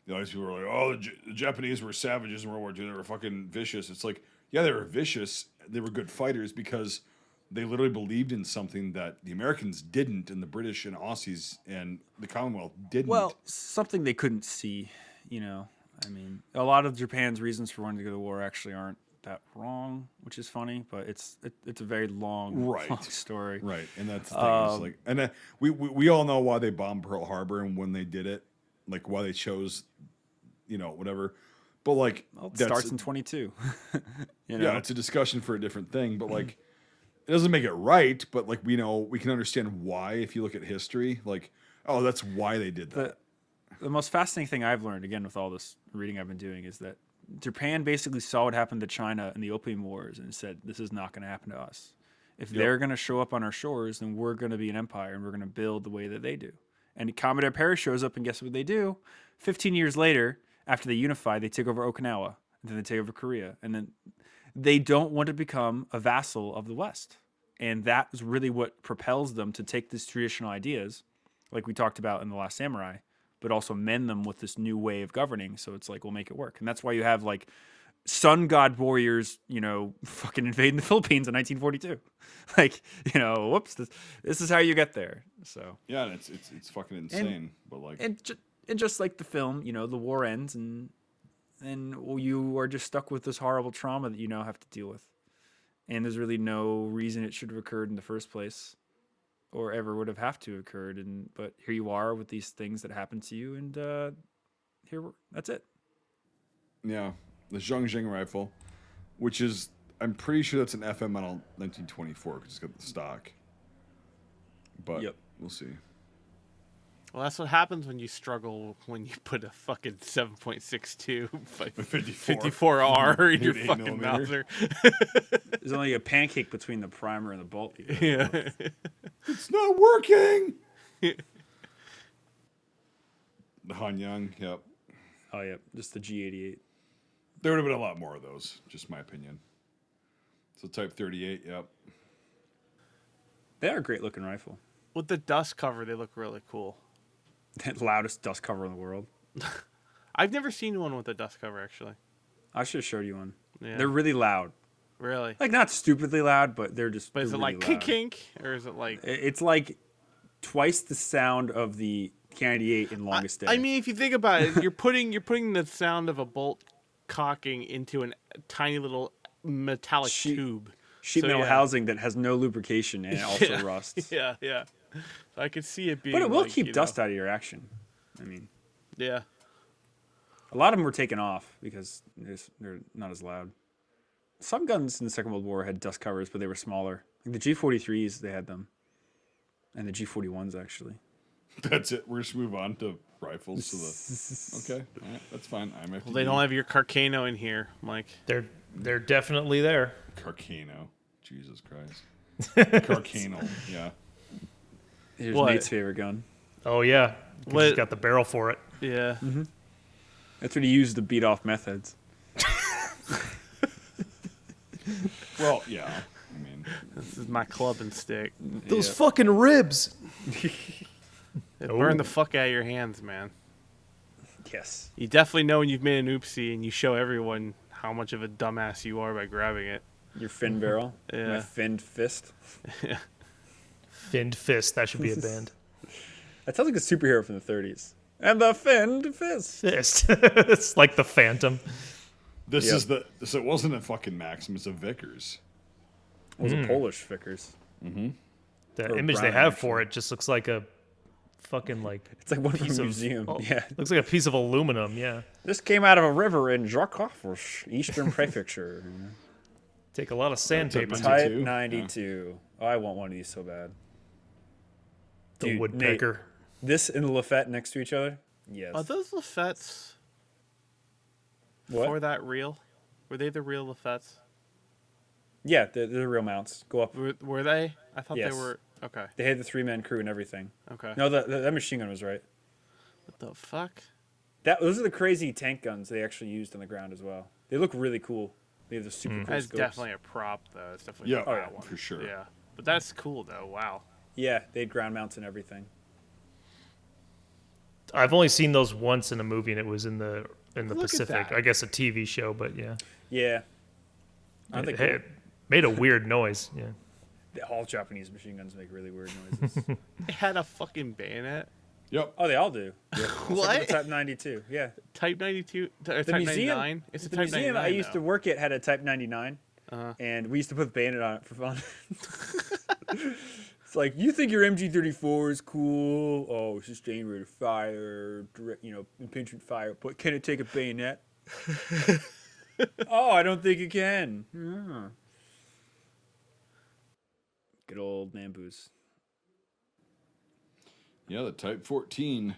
you know, these people were like, oh, the Japanese were savages in World War II. They were fucking vicious. It's like, yeah, they were vicious. They were good fighters because they literally believed in something that the Americans didn't, and the British and Aussies and the Commonwealth didn't. Well, something they couldn't see, you know. I mean, a lot of Japan's reasons for wanting to go to war actually aren't that wrong, which is funny, but it's a very long story. Right, and that's the thing. It's like, and we all know why they bombed Pearl Harbor and when they did it, like why they chose, you know, whatever. But like, it starts in 22. You know? Yeah, it's a discussion for a different thing. But like, it doesn't make it right. But like, we know we can understand why if you look at history. Like, oh, that's why they did that. The most fascinating thing I've learned, again, with all this reading I've been doing, is that Japan basically saw what happened to China in the Opium Wars and said, this is not going to happen to us. If they're going to show up on our shores, then we're going to be an empire and we're going to build the way that they do. And Commodore Perry shows up, and guess what they do? 15 years later, after they unify, they take over Okinawa, and then they take over Korea. And then they don't want to become a vassal of the West. And that is really what propels them to take these traditional ideas, like we talked about in The Last Samurai, but also mend them with this new way of governing. So it's like, we'll make it work. And that's why you have like sun god warriors, fucking invading the Philippines in 1942. Like, whoops, this is how you get there. So Yeah, and it's fucking insane. But like, and just like the film, the war ends and you are just stuck with this horrible trauma that you now have to deal with. And there's really no reason it should have occurred in the first place, or ever would have to have occurred. But here you are with these things that happen to you, and that's it. yeah, the Zhongjing rifle, which is, I'm pretty sure that's an FM model 1924 because it's got the stock. But Yep. we'll see. Well, that's what happens when you struggle when you put a fucking 7.62 54R in your 8 fucking millimeter. Mauser. There's only a pancake between the primer and the bolt. Yeah. It's not working. The Hanyang, yep. Oh yeah, just the G88. There would have been a lot more of those, just my opinion. So Type 38, yep. They are a great looking rifle. With the dust cover, they look really cool. The loudest dust cover in the world. I've never seen one with a dust cover, actually. I should have showed you one. Yeah. They're really loud. Really? Like, not stupidly loud, but they're just. But is it really like loud. kink, or is it like? It's like twice the sound of the K98 in Longest Day. I mean, if you think about it, you're putting the sound of a bolt cocking into a tiny little metallic tube. Sheet So, metal yeah. housing that has no lubrication and it also Yeah. rusts. Yeah, yeah. So I could see it being. But it will like, keep dust out of your action. I mean, Yeah. a lot of them were taken off because they're not as loud. Some guns in the Second World War had dust covers, but they were smaller. Like the G43s, they had them. And the G41s, actually. That's it. We're just move on to rifles. Okay, all right, that's fine. Well, they don't have your Carcano in here, Mike. They're definitely there. Carcano. Jesus Christ. Carcano. Yeah. Here's What? Nate's favorite gun. Oh yeah, 'cause What- he's got the barrel for it. Yeah. That's what he used to beat off meth heads. Well, yeah. I mean, This is my clubbing stick. Those fucking ribs. It burned the fuck out of your hands, man. Yes. You definitely know when you've made an oopsie, and you show everyone how much of a dumbass you are by grabbing it. Your fin barrel. Yeah. My finned fist. Finned fist. That should be a band. That sounds like a superhero from the 30s. And the finned fist. Fist. It's like the Phantom. this Yep. is the. So it wasn't a fucking Maxim. It's a Vickers. It was a Polish Vickers. The Or image they Brown, have actually. for it just looks like a fucking It's like one from piece a of museum. oh, Yeah. looks like a piece of aluminum. Yeah, This came out of a river in Żarkov, Eastern Prefecture. take a lot of sandpaper. Type Type 92? 92. Oh, I want one of these so bad. The Dude, woodpecker. Nate, this and the Lafette next to each other? Yes. Are those Lafettes What? for that real? Were they the real Lafettes? Yeah, they're real mounts. Go up. Were they? I thought Yes. they were. Okay. They had the 3-man crew and everything. Okay. No, that machine gun was right. What the fuck? Those are the crazy tank guns they actually used on the ground as well. They look really cool. They have the super cool That's scopes. definitely a prop, though. It's definitely Yeah, not oh, that yeah, one. for sure. Yeah, but that's cool though. Wow. Yeah, they had ground mounts and everything. I've only seen those once in a movie, and it was in the Look at Pacific. that. I guess a TV show, but yeah, Yeah. Aren't they it, cool? it made a weird noise. Yeah, All Japanese machine guns make really weird noises. They had a fucking bayonet. Yep. Oh, they all do. What? The Type 92. Yeah. Type 92 or The Type museum. 99? It's a The Type museum 99 I used to now. work at had a Type 99, Uh-huh. and we used to put the bayonet on it for fun. It's like, you think your MG34 is cool? Oh, it's sustained rate of fire, direct, impingement fire. But can it take a bayonet? Oh, I don't think it can. Yeah. Good old Namboos. Yeah, the Type 14.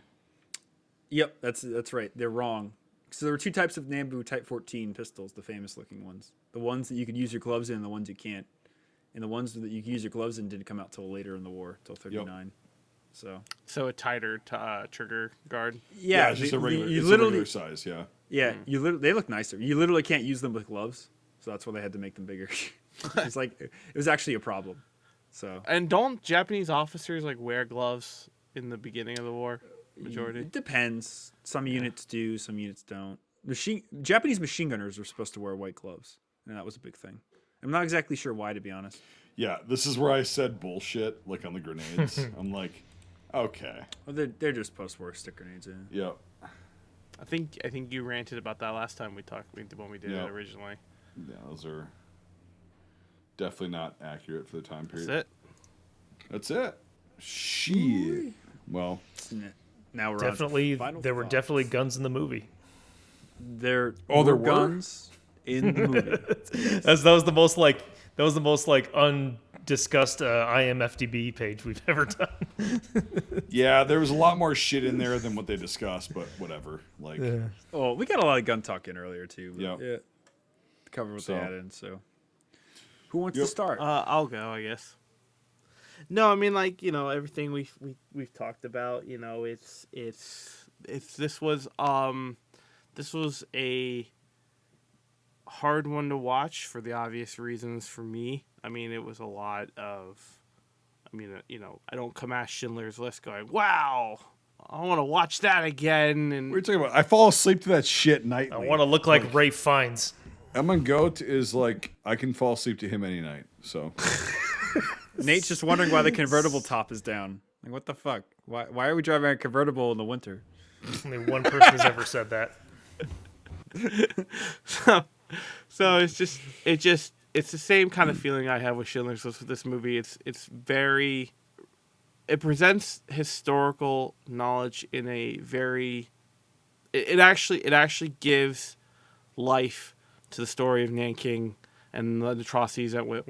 Yep, that's right. They're wrong. So there were two types of Nambu Type 14 pistols, the famous looking ones. The ones that you could use your gloves in and the ones you can't. And the ones that you could use your gloves in didn't come out till later in the war, till 39. So a tighter trigger guard. yeah, it's just a regular, you it's literally, a regular size, yeah. yeah, they look nicer. You literally can't use them with gloves, so that's why they had to make them bigger. It was actually a problem. So And don't Japanese officers like wear gloves in the beginning of the war? Majority. it depends. Some units do, some units don't. Japanese machine gunners are supposed to wear white gloves, and that was a big thing. I'm not exactly sure why, to be honest. Yeah, this is where I said bullshit, like on the grenades. I'm like, okay. Well, they're just post-war stick grenades. Yeah. Yep. I think you ranted about that last time we talked when we did Yeah. it originally. Yeah, those are definitely not accurate for the time period. That's it. That's it. Shit. Well, Now we're Definitely, on to final there were thoughts. definitely guns in the movie. There there were were? guns in the movie. That was the most undiscussed IMFDB page we've ever done. yeah, there was a lot more shit in there than what they discussed, but whatever. Like, Oh, we got a lot of gun talk in earlier too. But Yep. yeah, cover what So. they had in. So, who wants Yep. to start? I'll go, I guess. No, I mean, like, everything we've talked about. This was a hard one to watch for the obvious reasons for me. I mean, it was a lot of. I don't come at Schindler's List going, wow, I want to watch that again. And what are you talking about? I fall asleep to that shit nightly. I want to look like Rafe Fiennes. Emma Goat is like, I can fall asleep to him any night. So, Nate's just wondering why the convertible top is down. Like, what the fuck? Why are we driving a convertible in the winter? Only one person has ever said that. So it's the same kind of feeling I have with Schindler's List with this movie. It presents historical knowledge in a very it actually gives life to the story of Nanking and the atrocities that went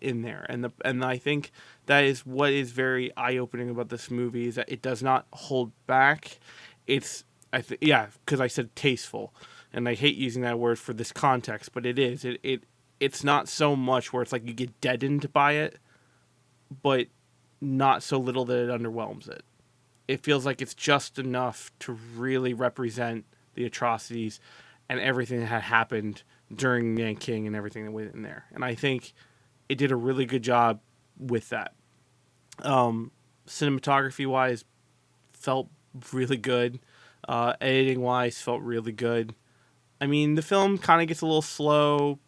in there. And I think that is what is very eye-opening about this movie, is that it does not hold back. Because I said tasteful, and I hate using that word for this context, but it is. It's not so much where it's like you get deadened by it, but not so little that it underwhelms it. It feels like it's just enough to really represent the atrocities and everything that had happened during Nanking and everything that went in there. And I think it did a really good job with that. Cinematography-wise, felt really good. Editing-wise, felt really good. I mean, the film kind of gets a little slow,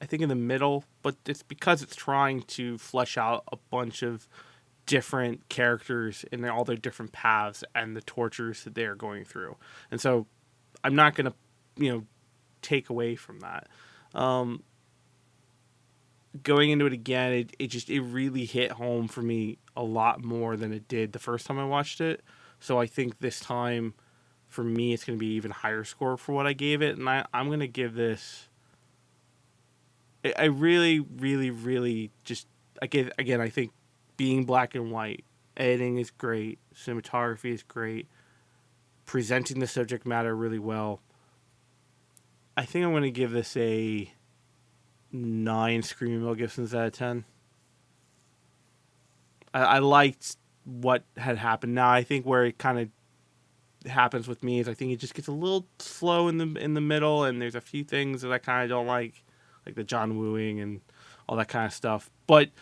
I think, in the middle, but it's because it's trying to flesh out a bunch of different characters in all their different paths and the tortures that they're going through. And so I'm not going to, take away from that. Going into it again, it really hit home for me a lot more than it did the first time I watched it. So I think this time, for me, it's going to be even higher score for what I gave it. And I'm going to give this... I really, really, really just... I think being black and white, editing is great, cinematography is great, presenting the subject matter really well. I think I'm going to give this a 9 Screaming Mel Gibsons out of 10. I liked what had happened. Now, I think where it kind of happens with me is I think it just gets a little slow in the middle, and there's a few things that I kind of don't like the John Wooing and all that kind of stuff. But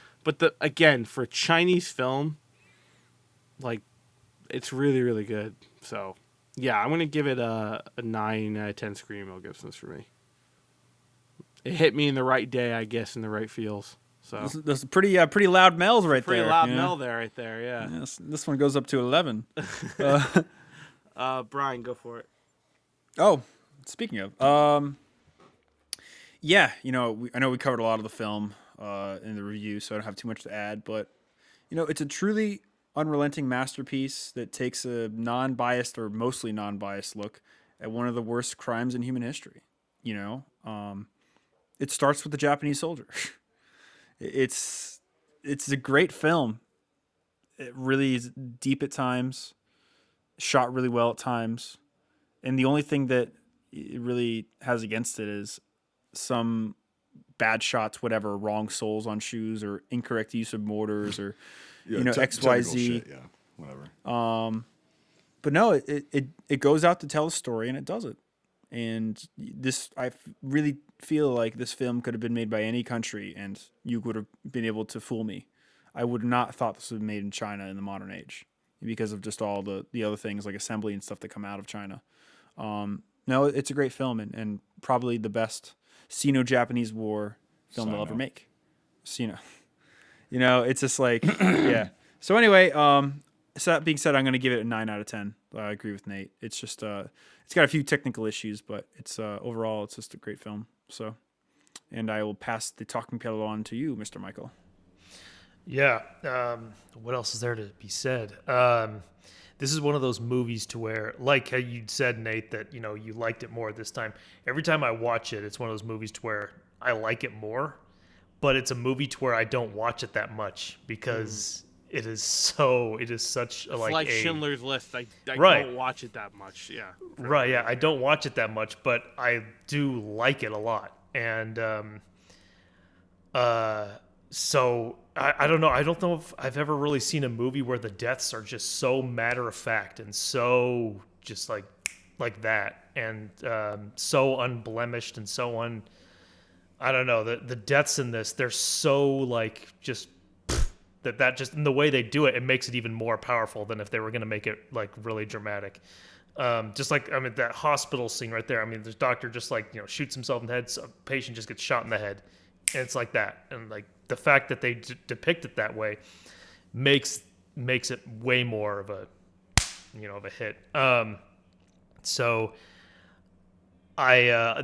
again, for a Chinese film, like, it's really, really good. So, yeah, I'm going to give it a 9 out of 10 Screaming Mel Gibsons for me. It hit me in the right day, I guess, in the right feels. So That's pretty loud Mel's right pretty there. loud yeah. Mel there, right there, yeah. Yeah, this one goes up to 11. Brian, go for it. Oh, speaking of, yeah, I know we covered a lot of the film in the review, so I don't have too much to add, but it's a truly unrelenting masterpiece that takes a non-biased or mostly non-biased look at one of the worst crimes in human history. It starts with the Japanese soldier. It's a great film. It really is deep at times, shot really well at times, and the only thing that it really has against it is some bad shots, whatever, wrong soles on shoes or incorrect use of mortars or XYZ. Shit, yeah, whatever. But no, it goes out to tell a story, and it does it. And this, I really feel like this film could have been made by any country and you would have been able to fool me. I would not thought this was made in China in the modern age because of just all the other things like assembly and stuff that come out of China. No, it's a great film and probably the best Sino-Japanese War film they'll ever make. Sino. It's just like, yeah. So anyway, so that being said, I'm going to give it a 9 out of 10. I agree with Nate. It's just, it's got a few technical issues, but it's overall, it's just a great film. So, and I will pass the talking pedal on to you, Mr. Michael. Yeah. What else is there to be said? This is one of those movies to where, like how you said, Nate, that, you liked it more this time. Every time I watch it, it's one of those movies to where I like it more, but it's a movie to where I don't watch it that much because it is such a, like Schindler's List. I right. don't watch it that much. Yeah. Right. Yeah. I don't watch it that much, but I do like it a lot. And, so I don't know. I don't know if I've ever really seen a movie where the deaths are just so matter of fact and so just like that, and so unblemished and so I don't know. The deaths in this, they're so like just that just in the way they do it, it makes it even more powerful than if they were going to make it like really dramatic. Just like, that hospital scene right there. The doctor just shoots himself in the head. So a patient just gets shot in the head. And it's like that. And like the fact that they depict it that way makes it way more of a, of a hit. So I,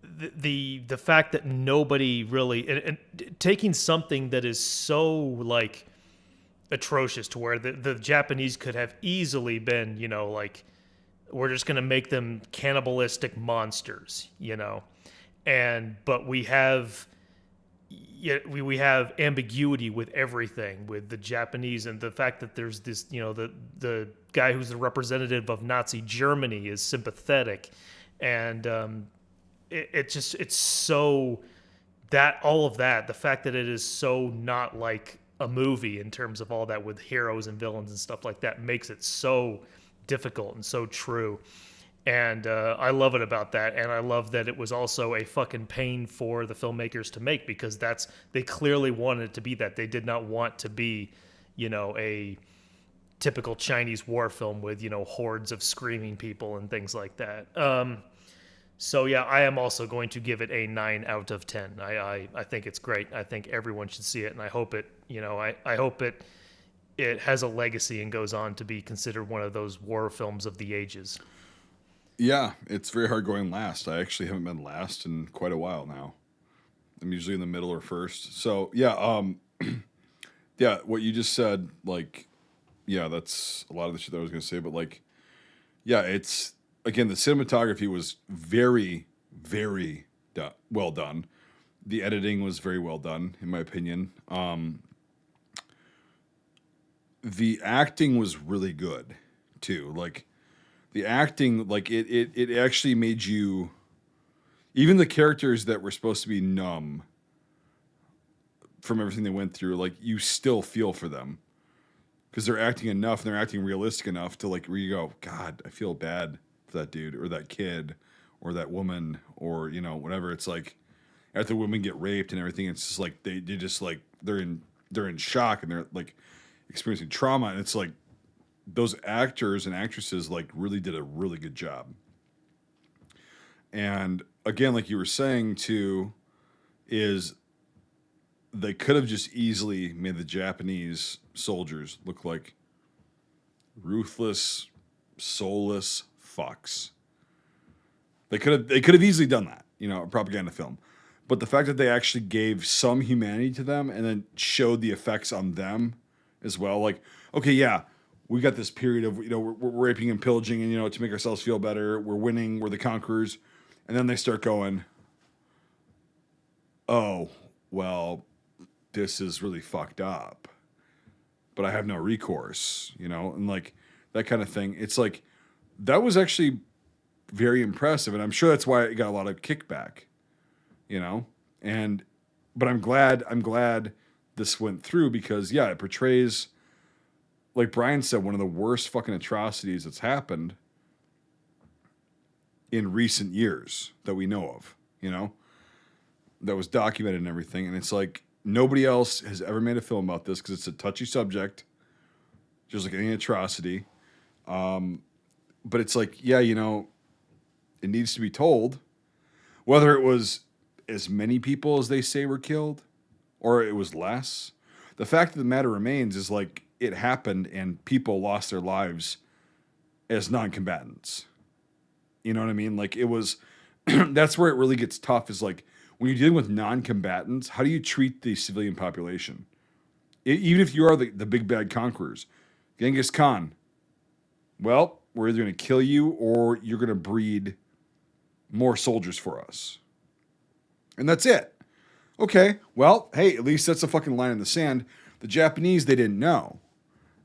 the fact that nobody really, and taking something that is so like atrocious to where the Japanese could have easily been, we're just going to make them cannibalistic monsters, but we have ambiguity with everything with the Japanese, and the fact that there's this, the guy who's the representative of Nazi Germany is sympathetic, and it's so that all of that, the fact that it is so not like a movie in terms of all that with heroes and villains and stuff like that makes it so difficult and so true. And I love it about that. And I love that it was also a fucking pain for the filmmakers to make, because they clearly wanted it to be that. They did not want to be, a typical Chinese war film with, hordes of screaming people and things like that. So yeah, I am also going to give it a 9 out of 10. I think it's great. I think everyone should see it, and I hope it, I hope it has a legacy and goes on to be considered one of those war films of the ages. Yeah, it's very hard going last. I actually haven't been last in quite a while now. I'm usually in the middle or first. So yeah, yeah, what you just said, like, yeah, that's a lot of the shit that I was going to say, but like, yeah, it's, again, the cinematography was very, very well done. The editing was very well done, in my opinion. The acting was really good, too. Like, the acting, like, it actually made you... Even the characters that were supposed to be numb from everything they went through, like, you still feel for them. Because they're acting enough, and they're acting realistic enough to, like, where you go, God, I feel bad for that dude, or that kid, or that woman, or, whatever. It's like, after women get raped and everything, it's just like, they just, like, they're in shock, and they're, like, experiencing trauma, and it's like, those actors and actresses, like, really did a really good job. And again, like you were saying too, is they could have just easily made the Japanese soldiers look like ruthless, soulless fucks. They could have easily done that, a propaganda film. But the fact that they actually gave some humanity to them and then showed the effects on them as well, like, okay, yeah, we got this period of, we're raping and pillaging and, to make ourselves feel better. We're winning. We're the conquerors. And then they start going, oh, well, this is really fucked up. But I have no recourse, and like that kind of thing. It's like, that was actually very impressive. And I'm sure that's why it got a lot of kickback, but I'm glad this went through, because yeah, it portrays, like Brian said, one of the worst fucking atrocities that's happened. in recent years that we know of, that was documented and everything. And it's like nobody else has ever made a film about this because it's a touchy subject, just like any atrocity. But it's like, yeah, it needs to be told. Whether it was as many people as they say were killed or it was less, the fact of the matter remains is like it happened and people lost their lives as non-combatants. You know what I mean? Like it was, that's where it really gets tough is like when you're dealing with non-combatants, how do you treat the civilian population? Even if you are the big bad conquerors. Genghis Khan, well, we're either going to kill you or you're going to breed more soldiers for us. And that's it. Okay, well, hey, at least that's a fucking line in the sand. The Japanese, they didn't know.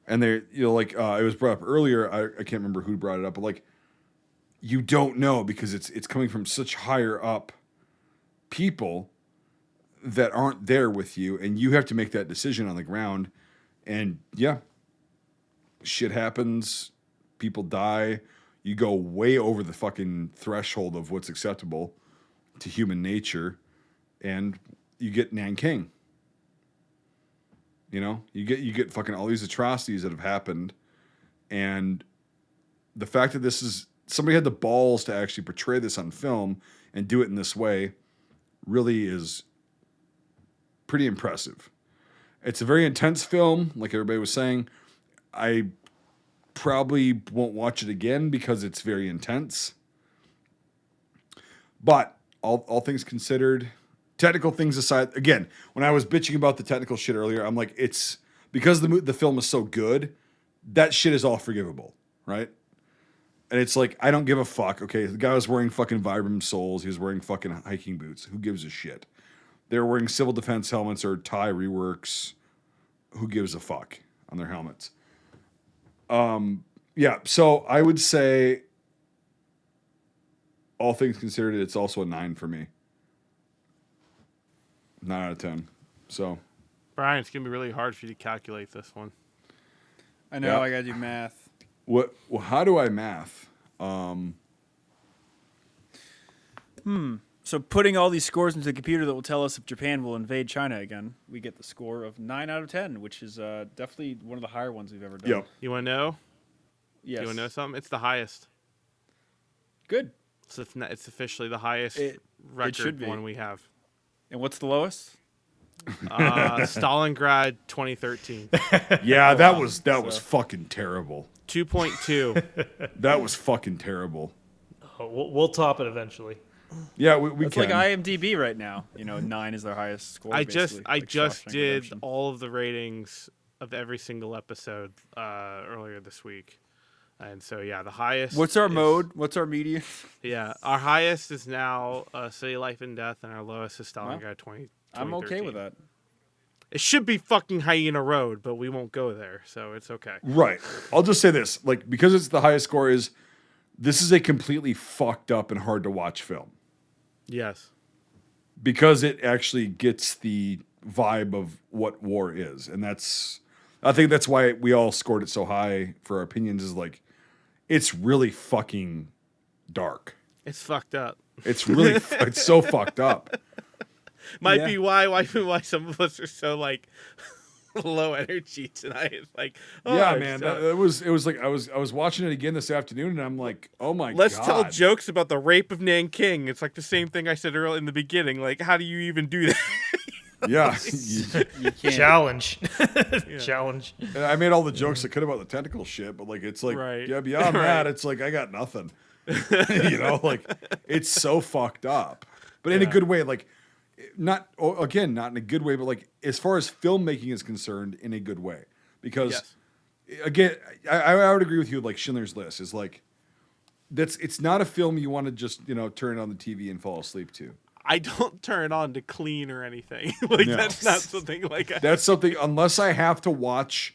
And they, it was brought up earlier. I can't remember who brought it up, but like, you don't know because it's coming from such higher up people that aren't there with you, and you have to make that decision on the ground. And yeah, shit happens. People die. You go way over the fucking threshold of what's acceptable to human nature, and you get Nanking. You get fucking all these atrocities that have happened, and the fact that this is somebody had the balls to actually portray this on film and do it in this way really is pretty impressive. It's a very intense film, like everybody was saying. I probably won't watch it again because it's very intense. But all things considered, technical things aside, again, when I was bitching about the technical shit earlier, I'm like, it's because the film is so good, that shit is all forgivable, right? And it's like, I don't give a fuck. Okay, the guy was wearing fucking Vibram soles. He was wearing fucking hiking boots. Who gives a shit? They were wearing civil defense helmets or tie reworks. Who gives a fuck on their helmets? Yeah, so I would say, all things considered, it's also a 9 for me. 9 out of 10. So, Brian, it's gonna be really hard for you to calculate this one. I know, Yeah. I gotta do math. Well, how do I math? So putting all these scores into the computer that will tell us if Japan will invade China again, we get the score of 9 out of 10, which is definitely one of the higher ones we've ever done. Yep. You want to know? Yes. You want to know something? It's the highest. Good. So it's officially the highest record should be. one we have. And what's the lowest? Stalingrad 2013. Yeah, that was fucking terrible. 2.2. That was fucking terrible. Oh, we'll top it eventually. Yeah, we It's can. like IMDb right now. 9 is their highest score. I just Shawshank did Redemption. all of the ratings of every single episode earlier this week. And so, yeah, the highest. What's our is- mode? What's our median? Yeah, our highest is now City Life and Death, and our lowest is Stalingrad 20. I'm okay 2013. with that. It should be fucking Hyena Road, but we won't go there, so it's okay. Right. I'll just say this. Like, because it's the highest score this is a completely fucked up and hard to watch film. Yes. Because it actually gets the vibe of what war is. And I think that's why we all scored it so high for our opinions, is like, it's really fucking dark. It's fucked up. It's really, it's so fucked up. Might be why some of us are so like low energy tonight. It's like, oh, Yeah, it's man. so- It was like, I was watching it again this afternoon and I'm like, oh my God. Let's tell jokes about the rape of Nanking. It's like the same thing I said earlier in the beginning. Like, how do you even do that? Yeah. You can't. Challenge. Challenge. And I made all the jokes I could about the technical shit, but like, it's like, Right. yeah, beyond Right. that, it's like, I got nothing. Like, it's so fucked up, but in a good way. Like, not in a good way, but like, as far as filmmaking is concerned, in a good way. Because again, I would agree with you. Like, Schindler's List is like, it's not a film you want to just, turn on the TV and fall asleep to. I don't turn it on to clean or anything. Like, No. that's not something like That's something, unless I have to watch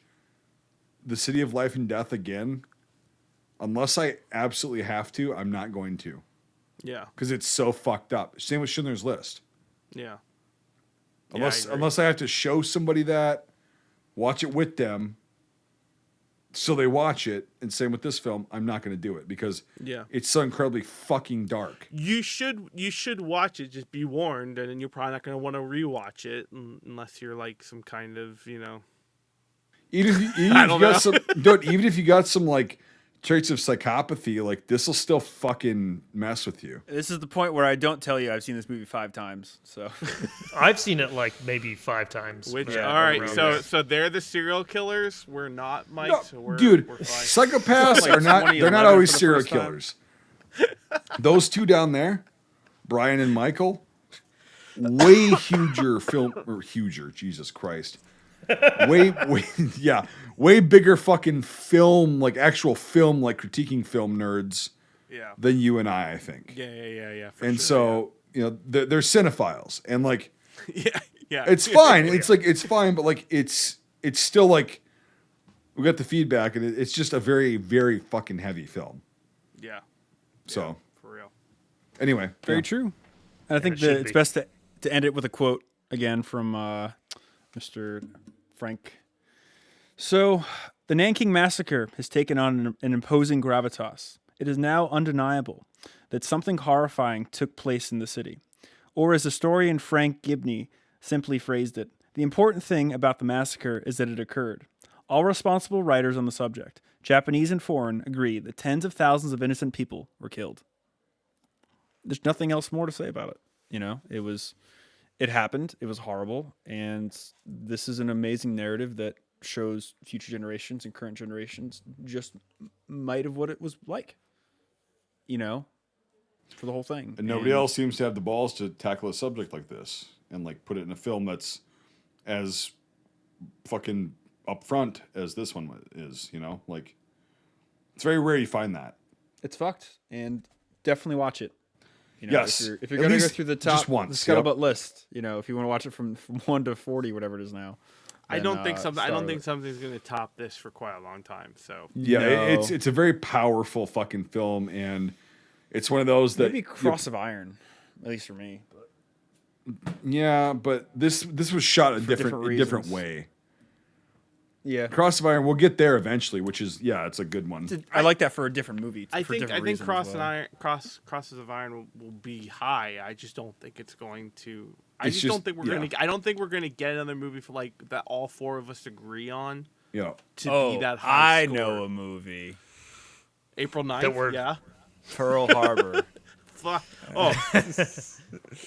The City of Life and Death again, unless I absolutely have to, I'm not going to. Yeah. Because it's so fucked up. Same with Schindler's List. Yeah. Unless I agree. unless I have to show somebody that, watch it with them, So they watch it, and same with this film, I'm not going to do it because it's so incredibly fucking dark. You should watch it. Just be warned, and then you're probably not going to want to rewatch it unless you're like some kind of even if you got some like traits of psychopathy, like this will still fucking mess with you. This is the point where I don't tell you I've seen this movie 5 times. So I've seen it like maybe 5 times. Which all right, so they're the serial killers. We're not, Mike. No, so we're psychopaths like are not. They're not 2011 always for the serial first time. killers. Those two down there, Brian and Michael, way huger. Jesus Christ. Way bigger fucking film, like actual film, like critiquing film nerds than you and I think. Yeah. And so, they're cinephiles, and like, yeah, it's fine. It's fine, but like, it's still like, we got the feedback, and it's just a very, very fucking heavy film. Yeah. So for real. Anyway, very true. And I think it's best to end it with a quote again from Mr. Frank. So, the Nanking massacre has taken on an imposing gravitas. It is now undeniable that something horrifying took place in the city. Or as historian Frank Gibney simply phrased it, the important thing about the massacre is that it occurred. All responsible writers on the subject, Japanese and foreign, agree that tens of thousands of innocent people were killed. There's nothing else more to say about it. It happened. It was horrible. And this is an amazing narrative that shows future generations and current generations just might of what it was like, for the whole thing. And nobody else seems to have the balls to tackle a subject like this and like put it in a film that's as fucking upfront as this one is, like it's very rare you find that. It's fucked, and definitely watch it. Yes. If you're going to go through the top, just once, the Scuttlebutt list, if you want to watch it from 1 to 40, whatever it is now. I don't think something's going to top this for quite a long time. So it's a very powerful fucking film, and it's one of those that maybe Cross of Iron, at least for me. But this was shot a different way. Yeah, Cross of Iron. We'll get there eventually, which is it's a good one. I like that for a different movie. I think Crosses of Iron will be high. I just don't think it's going to. I don't think we're gonna get another movie for like that all 4 of us agree on. Yeah. To be that high. I know a movie. April 9th. Yeah. Pearl Harbor. Fuck. Oh.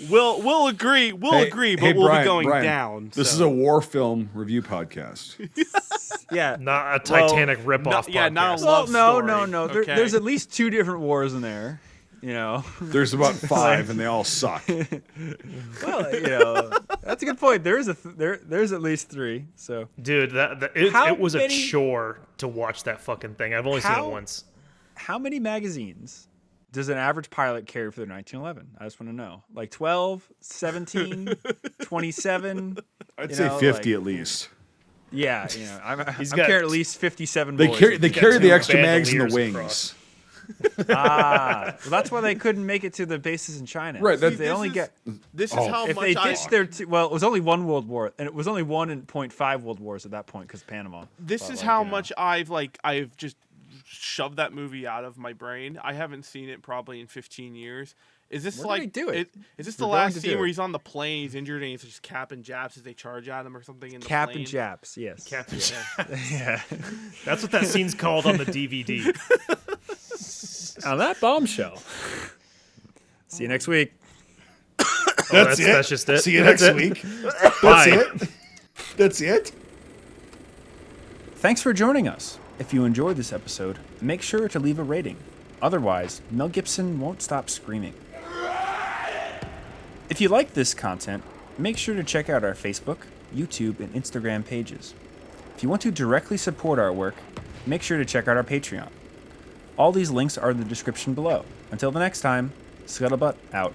We'll agree. We'll agree, but we'll be going down. This is a war film review podcast. Yeah, not a Titanic ripoff. Yeah, podcast. not a love story. No. Okay. There's at least 2 different wars in there. There's about 5, and they all suck. Well, that's a good point. There's at least 3. So, dude, it was a chore to watch that fucking thing. I've only seen it once. How many magazines does an average pilot carry for their 1911? I just want to know. Like 12, 17, 27? I'd say 50 at least. Yeah, I'm carrying at least 57 They boys. They carry the extra mags in the wings. Well, that's why they couldn't make it to the bases in China. Right. This is how if much they ditched their it was only 1 World War, and it was only 1.5 World Wars at that point because of Panama. This is how much I've just shoved that movie out of my brain. I haven't seen it probably in 15 years. Is this Where did they do it? Is this the last scene where he's on the plane, he's injured, and he's just capping Japs as they charge at him or something in the plane? Capping Japs, yes. Capping Japs. Yeah. That's what that scene's called on the DVD. On that bombshell. See you next week. That's it. That's just it. See you next week. Bye. That's it. Thanks for joining us. If you enjoyed this episode, make sure to leave a rating. Otherwise, Mel Gibson won't stop screaming. If you like this content, make sure to check out our Facebook, YouTube, and Instagram pages. If you want to directly support our work, make sure to check out our Patreon. All these links are in the description below. Until the next time, Scuttlebutt out.